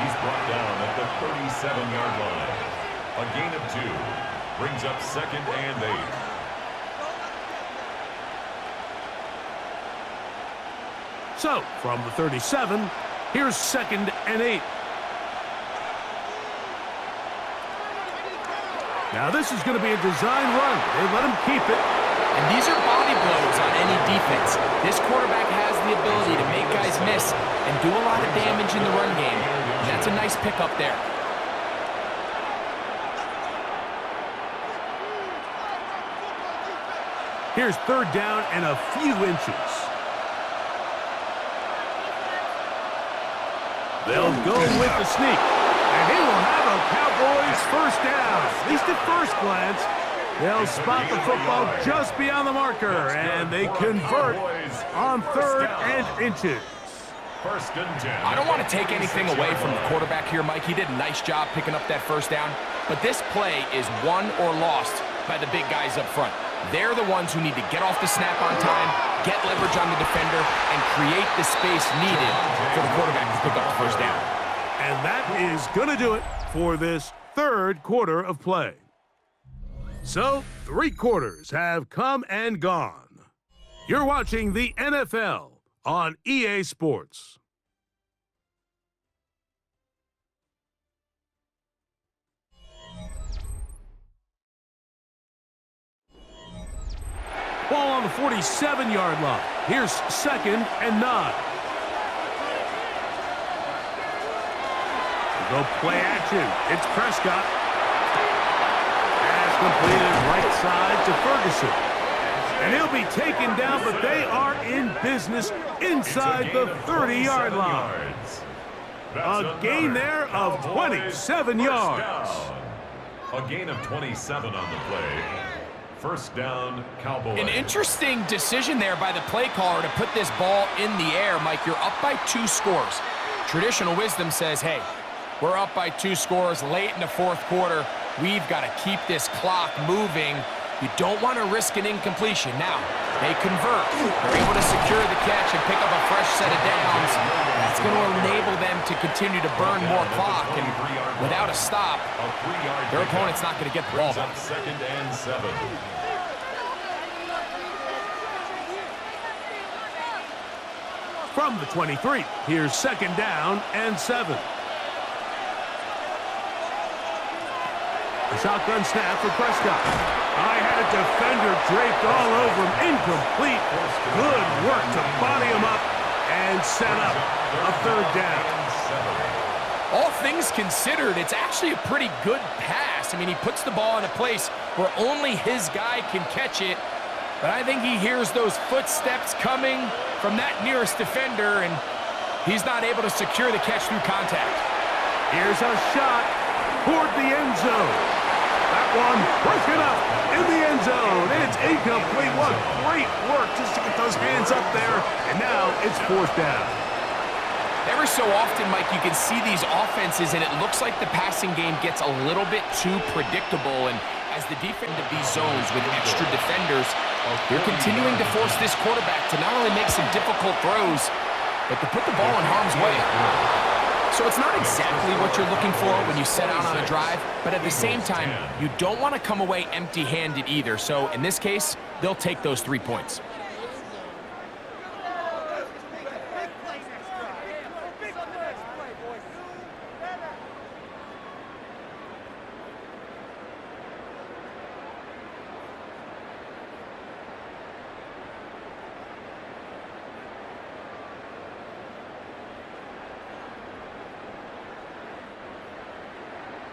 He's brought down at the 37-yard line. A gain of 2 brings up second and 8. So, from the 37, here's second and 8. Now this is going to be a design run. They let him keep it. And these are body blows on any defense. This quarterback has the ability to make guys miss and do a lot of damage in the run game. And that's a nice pickup there. Here's third down and a few inches. They'll go with the sneak. And he will have a Cowboys first down. At least at first glance, they'll spot the football just beyond the marker, and they convert on third and inches. First and 10. I don't want to take anything away from the quarterback here, Mike. He did a nice job picking up that first down. But this play is won or lost by the big guys up front. They're the ones who need to get off the snap on time, get leverage on the defender, and create the space needed for the quarterback to pick up the first down. And that is going to do it for this third quarter of play. So, 3 quarters have come and gone. You're watching the NFL on EA Sports. Ball on the 47-yard line. Here's second and 9. Go play action. It's Prescott. Pass completed right side to Ferguson. And he'll be taken down, but they are in business inside the 30-yard line. A gain there of 27 yards. A gain of 27 on the play. First down, Cowboys. An interesting decision there by the play caller to put this ball in the air. Mike, you're up by 2 scores. Traditional wisdom says, hey, we're up by 2 scores late in the fourth quarter. We've got to keep this clock moving. You don't want to risk an incompletion. Now, they convert. They're able to secure the catch and pick up a fresh set of downs. That's going to enable them to continue to burn more clock. And without a stop, their opponent's not going to get the ball back. Second and 7. From the 23, here's second down and 7. A shotgun snap for Prescott. I had a defender draped all over him. Incomplete. Good work to body him up and set up a third down. All things considered, it's actually a pretty good pass. I mean, he puts the ball in a place where only his guy can catch it. But I think he hears those footsteps coming from that nearest defender, and he's not able to secure the catch through contact. Here's a shot toward the end zone. That one broken up in the end zone. It's incomplete. What great work just to get those hands up there. And now it's fourth down. Every so often, Mike, you can see these offenses, and it looks like the passing game gets a little bit too predictable. And as the defense of these zones with extra defenders, they're continuing to force this quarterback to not only make some difficult throws, but to put the ball in harm's way. So it's not exactly what you're looking for when you set out on a drive, but at the same time, you don't want to come away empty-handed either. So in this case, they'll take those 3 points.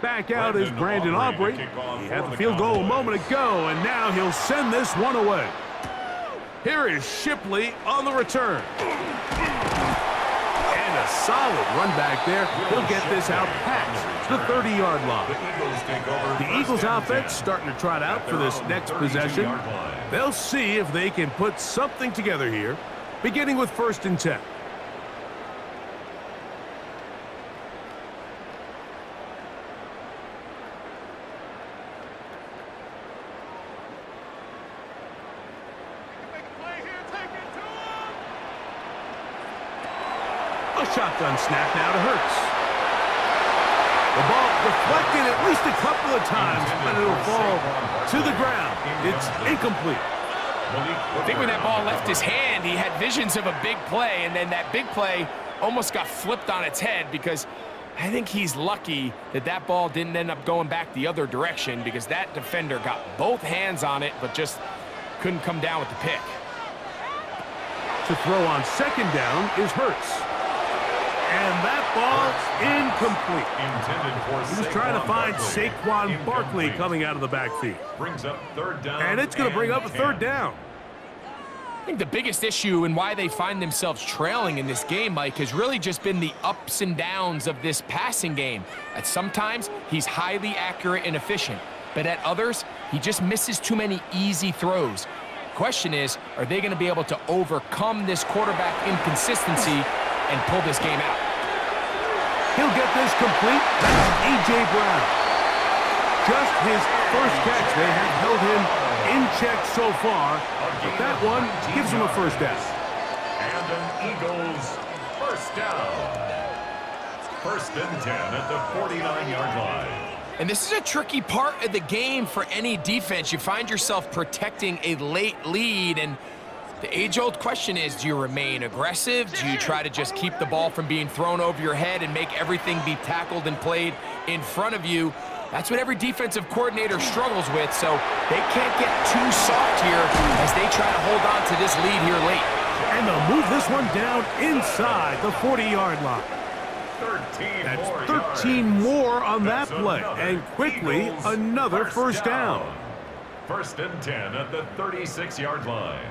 Back out is Brandon Aubrey. He had the field goal a moment ago, and now he'll send this one away. Here is Shipley on the return. And a solid run back there. He'll get this out past the 30-yard line. The Eagles offense starting to trot out for this next possession. They'll see if they can put something together here, beginning with 1st and 10. A shotgun snap now to Hurts. The ball deflected at least a couple of times, but it'll fall to the ground. It's incomplete. I think when that ball left his hand, he had visions of a big play, and then that big play almost got flipped on its head because I think he's lucky that that ball didn't end up going back the other direction because that defender got both hands on it but just couldn't come down with the pick. To throw on 2nd down is Hurts. And that ball's incomplete. He was trying to find Saquon Barkley coming out of the backfield. Brings up 3rd down. And it's going to bring up a 3rd down. I think the biggest issue and why they find themselves trailing in this game, Mike, has really just been the ups and downs of this passing game. At sometimes, he's highly accurate and efficient, but at others, he just misses too many easy throws. Question is, are they going to be able to overcome this quarterback inconsistency and pull this game out? He'll get this complete. That's A.J. Brown. Just his first catch. They have held him in check so far, but that one gives him a 1st down. And an Eagles 1st down. 1st and 10 at the 49-yard line. And this is a tricky part of the game for any defense. You find yourself protecting a late lead, and the age-old question is, do you remain aggressive? Do you try to just keep the ball from being thrown over your head and make everything be tackled and played in front of you? That's what every defensive coordinator struggles with, so they can't get too soft here as they try to hold on to this lead here late. And they'll move this one down inside the 40-yard line. 13 That's more 13 yards. more on that That's play. another And quickly, Eagles another 1st down. 1st and 10 at the 36-yard line.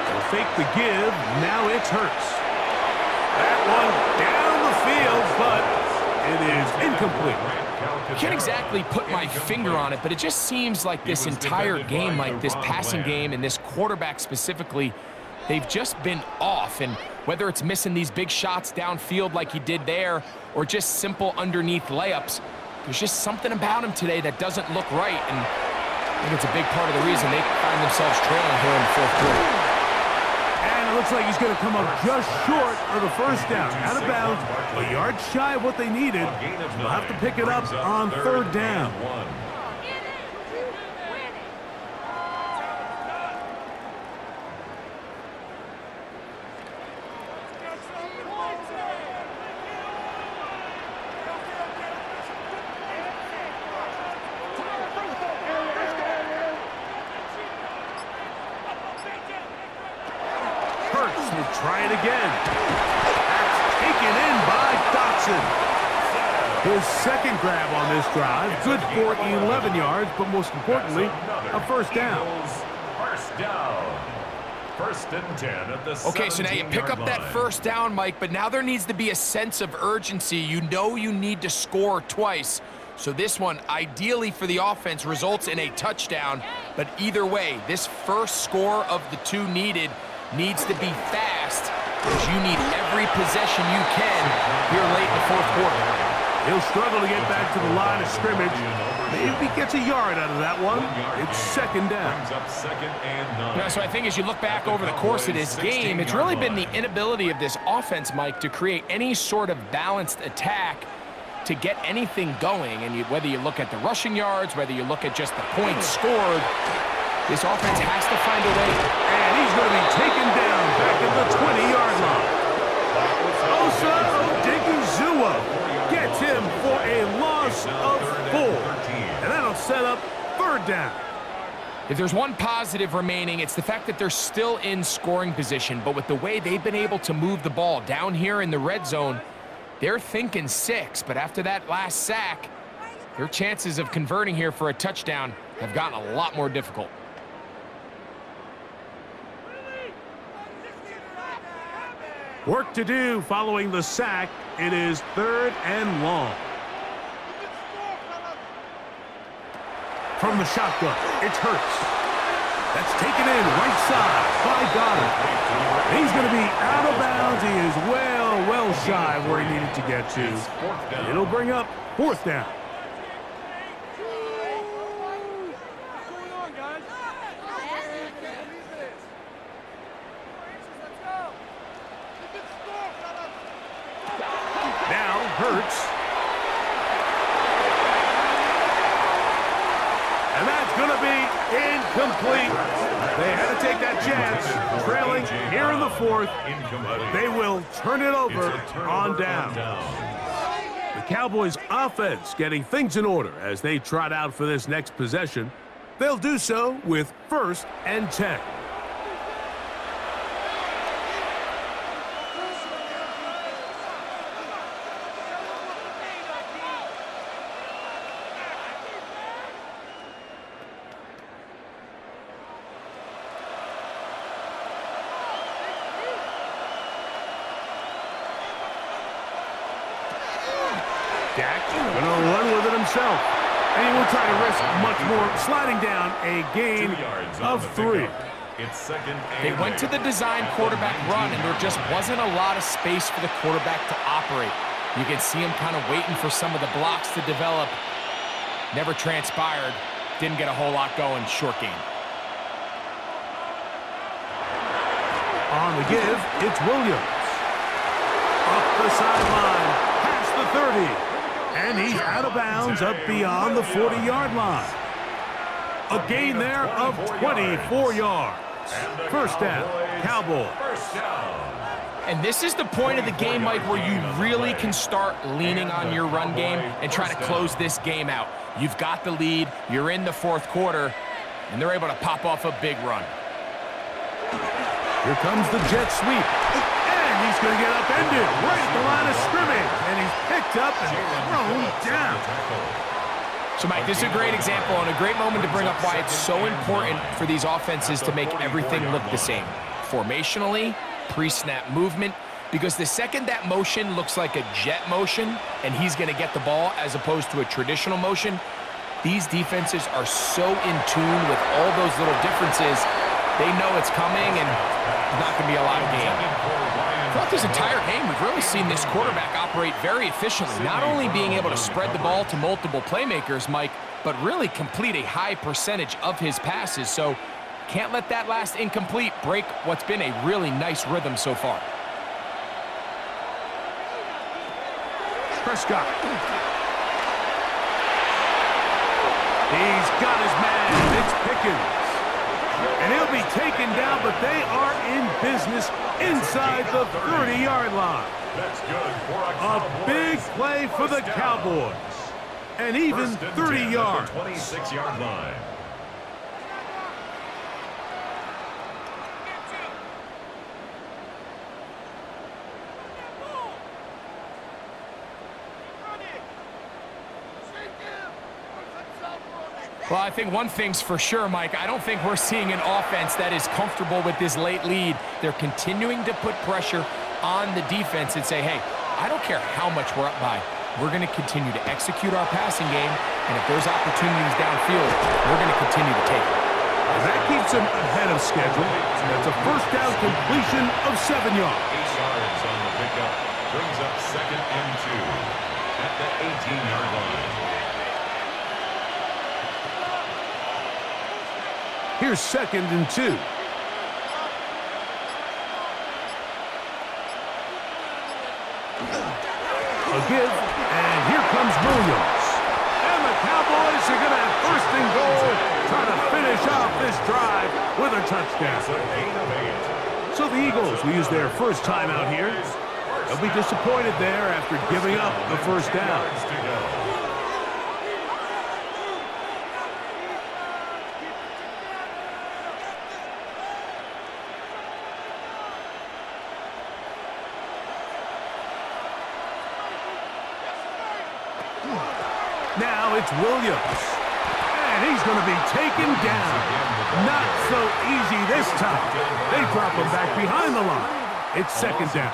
They'll fake the give. Now it's Hurts. That one down the field, but it is incomplete. I can't exactly put my finger on it, but it just seems like this entire game, like this passing game and this quarterback specifically, they've just been off. And whether it's missing these big shots downfield like he did there or just simple underneath layups, there's just something about him today that doesn't look right. And I think it's a big part of the reason they find themselves trailing here in the 4th quarter. And it looks like he's going to come up just short of the 1st down. Out of bounds, a yard shy of what they needed. They'll have to pick it up on 3rd down. Hurts will try it again. That's taken in by Dotson. His 2nd grab on this drive. Good for 11 yards, but most importantly, a 1st down. 1st down. 1st and 10 at the 17-yard line. Okay, so now you pick up that 1st down, Mike, but now there needs to be a sense of urgency. You know you need to score twice. So this one, ideally for the offense, results in a touchdown. But either way, this first score of the 2 needed needs to be fast, because you need every possession you can here late in the 4th quarter. He'll struggle to get back to the line of scrimmage. Maybe he gets a yard out of that one. It's 2nd down. Yeah, so I think as you look back over the course of this game, it's really been the inability of this offense, Mike, to create any sort of balanced attack to get anything going. And whether you look at the rushing yards, whether you look at just the points scored, this offense has to find a way. And he's going to be taken down back at the 20-yard line. Osa Odiguzua gets him for a loss of 4. And that'll set up 3rd down. If there's one positive remaining, it's the fact that they're still in scoring position, but with the way they've been able to move the ball down here in the red zone, they're thinking 6, but after that last sack, their chances of converting here for a touchdown have gotten a lot more difficult. Work to do following the sack. It is 3rd and long. From the shotgun, it's Hurts. That's taken in right side by Goddard. He's going to be out of bounds. He is well shy of where he needed to get to. It'll bring up 4th down. Now Hurts. And that's going to be incomplete. They had to take that chance. Trailing here in the 4th. They will turn it over on down. The Cowboys offense getting things in order as they trot out for this next possession. They'll do so with 1st and 10. Dak going to run with it himself. And he won't try to risk much more, sliding down a gain of 3. They went to the design quarterback run, and there just wasn't a lot of space for the quarterback to operate. You can see him kind of waiting for some of the blocks to develop. Never transpired. Didn't get a whole lot going. Short game. On the give, it's Williams. Up the sideline, past the 30. And he's out of bounds up beyond the 40-yard line. A gain there of 24 yards. 1st down, Cowboys. And this is the point of the game, Mike, where you really can start leaning on your run game and try to close this game out. You've got the lead, you're in the 4th quarter, and they're able to pop off a big run. Here comes the jet sweep. And he's going to get upended right at the line of scrimmage. And he's picked up and thrown down. So, Mike, this is a great example and a great moment to bring up why it's so important for these offenses to make everything look the same. Formationally, pre-snap movement, because the second that motion looks like a jet motion and he's going to get the ball as opposed to a traditional motion, these defenses are so in tune with all those little differences. They know it's coming and there's not going to be a lot of game. Throughout this entire game, we've really seen this quarterback operate very efficiently, not only being able to spread the ball to multiple playmakers, Mike, but really complete a high percentage of his passes. So can't let that last incomplete break what's been a really nice rhythm so far. Prescott. He's got his man. It's Pickens. And he'll be taken down, but they are in business inside the 30-yard line. A big play for the Cowboys. And even 30 yards. 26-yard line. Well, I think one thing's for sure, Mike. I don't think we're seeing an offense that is comfortable with this late lead. They're continuing to put pressure on the defense and say, hey, I don't care how much we're up by. We're going to continue to execute our passing game, and if there's opportunities downfield, we're going to continue to take it. And that keeps them ahead of schedule. That's a 1st down completion of 7 yards. 8 yards on the pickup. Brings up 2nd and 2 at the 18-yard line. Here's 2nd and 2. A give, and here comes Williams. And the Cowboys are going to have 1st and goal, trying to finish off this drive with a touchdown. So the Eagles will use their first time out here. They'll be disappointed there after giving up the 1st down. Now it's Williams. And he's going to be taken down. Not so easy this time. They drop him back behind the line. It's second down.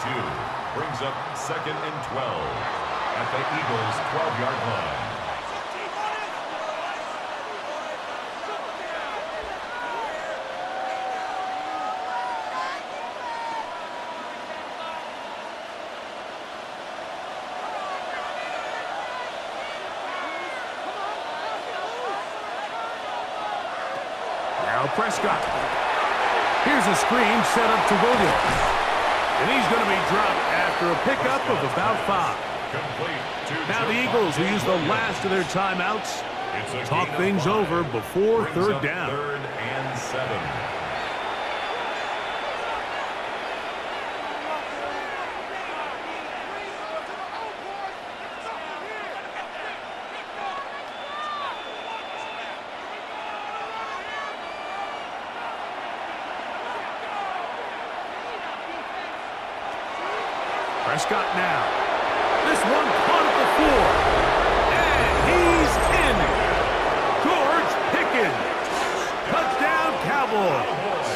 Brings up 2nd and 12 at the Eagles' 12-yard line. Now Prescott. Here's a screen set up to Williams. And he's going to be dropped after a pickup of about 5. Now the Eagles will use the last of their timeouts. Talk things over before third down. 3rd and 7. Prescott now. This one caught at the 4. And he's in. George Pickens. Touchdown, Cowboys.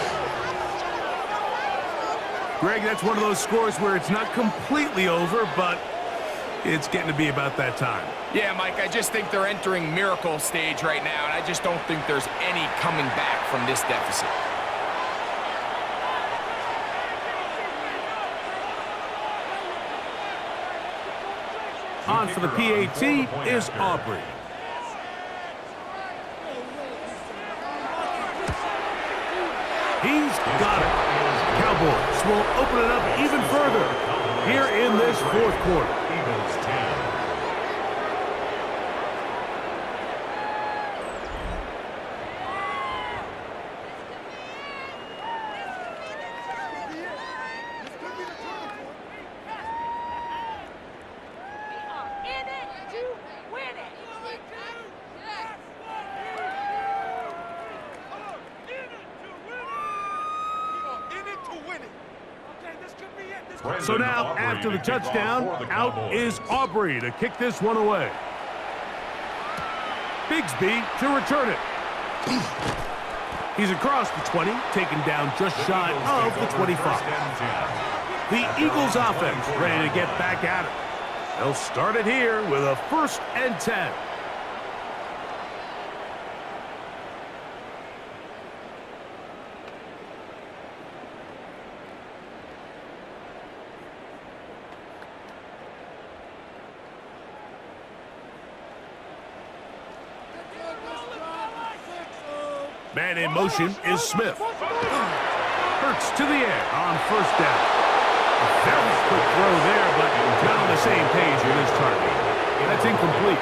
Greg, that's one of those scores where it's not completely over, but it's getting to be about that time. Yeah, Mike, I just think they're entering miracle stage right now, and I just don't think there's any coming back from this deficit. On for the PAT is Aubrey. He's got it. Cowboys will open it up even further here in this fourth quarter. Eagles 10. So now, after the touchdown, out is Aubrey to kick this one away. Bigsby to return it. He's across the 20, taken down just shy of the 25. The Eagles offense ready to get back at it. They'll start it here with a 1st and 10. Man in motion is Smith. Hurts to the air on 1st down. A very quick throw there, but not on the same page with his target. That's incomplete.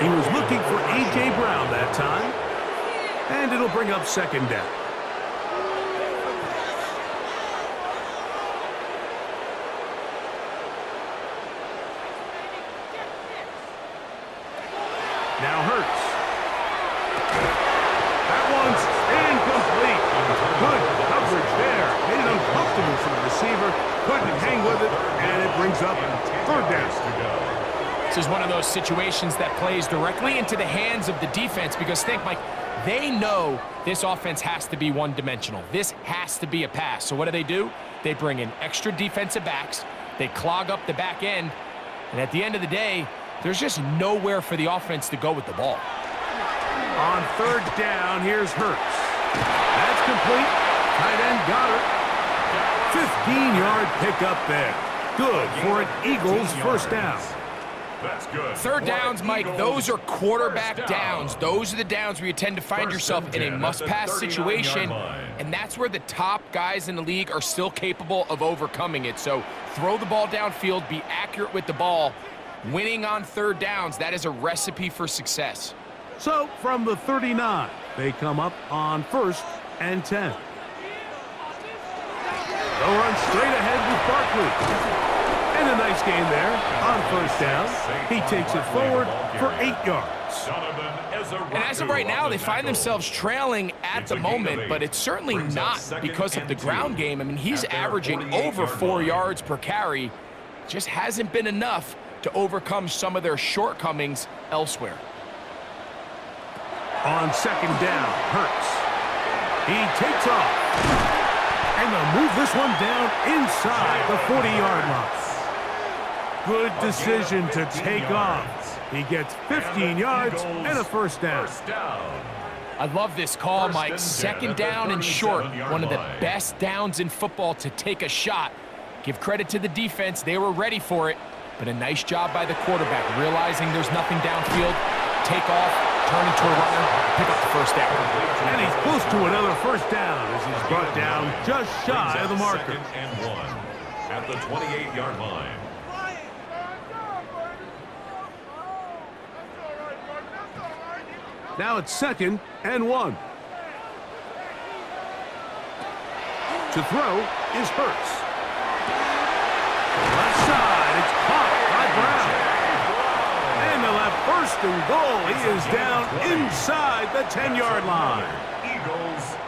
He was looking for A.J. Brown that time, and it'll bring up 2nd down. Now Hurts. Incomplete. Good coverage there. Made it uncomfortable for the receiver. Couldn't hang with it, and it brings up 3rd down. This is one of those situations that plays directly into the hands of the defense because think, Mike, they know this offense has to be one-dimensional. This has to be a pass. So what do? They bring in extra defensive backs. They clog up the back end. And at the end of the day, there's just nowhere for the offense to go with the ball. On 3rd down, here's Hurts. That's complete. Tight end got it. 15-yard pickup there. Good for an Eagles 1st down. That's good. 3rd downs, Mike, those are quarterback downs. Those are the downs where you tend to find yourself in a must-pass situation, and that's where the top guys in the league are still capable of overcoming it. So throw the ball downfield, be accurate with the ball. Winning on 3rd downs, that is a recipe for success. So from the 39, they come up on 1st and 10. They'll run straight ahead with Barkley. And a nice gain there on 1st down. He takes it forward for 8 yards. And as of right now, they find themselves trailing at the moment, but it's certainly not because of the ground game. I mean, he's averaging over 4 yards per carry. Just hasn't been enough to overcome some of their shortcomings elsewhere. On second down, Hurts. He takes off. And they'll move this one down inside the 40-yard line. Good decision to take off. He gets 15 yards and a first down. I love this call, Mike. Second down and short. One of the best downs in football to take a shot. Give credit to the defense. They were ready for it. But a nice job by the quarterback, realizing there's nothing downfield. Take off, turn into a runner, pick up the first down. And he's close to another first down as he's brought down just shy of the marker. Second and 1 at the 28-yard line. Now it's second and 1. To throw is Hurts. Left side, it's caught by Brown. And they'll have first and goal. He is down inside the 10-yard line.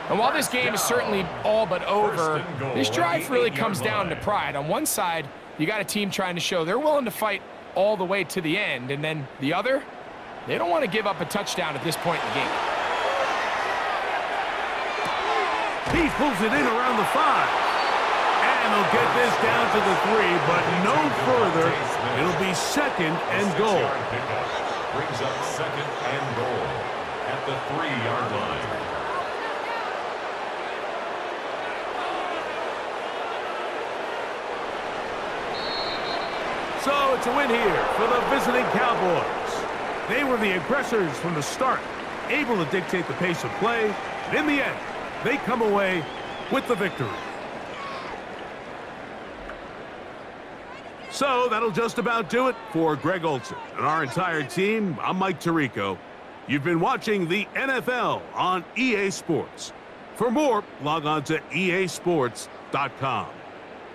And while this game is certainly all but over, this drive really comes down to pride. On one side, you got a team trying to show they're willing to fight all the way to the end, and then the other, they don't want to give up a touchdown at this point in the game. He pulls it in around the 5. And they'll get this down to the 3, but no further. It'll be second and goal. Brings up second and goal at the 3-yard line. So it's a win here for the visiting Cowboys. They were the aggressors from the start, able to dictate the pace of play. And in the end, they come away with the victory. So that'll just about do it for Greg Olson and our entire team. I'm Mike Tirico. You've been watching the NFL on EA Sports. For more, log on to easports.com.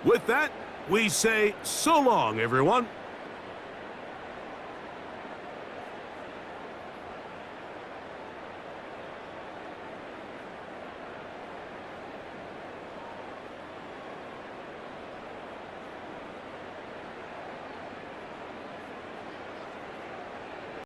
With that, we say so long, everyone.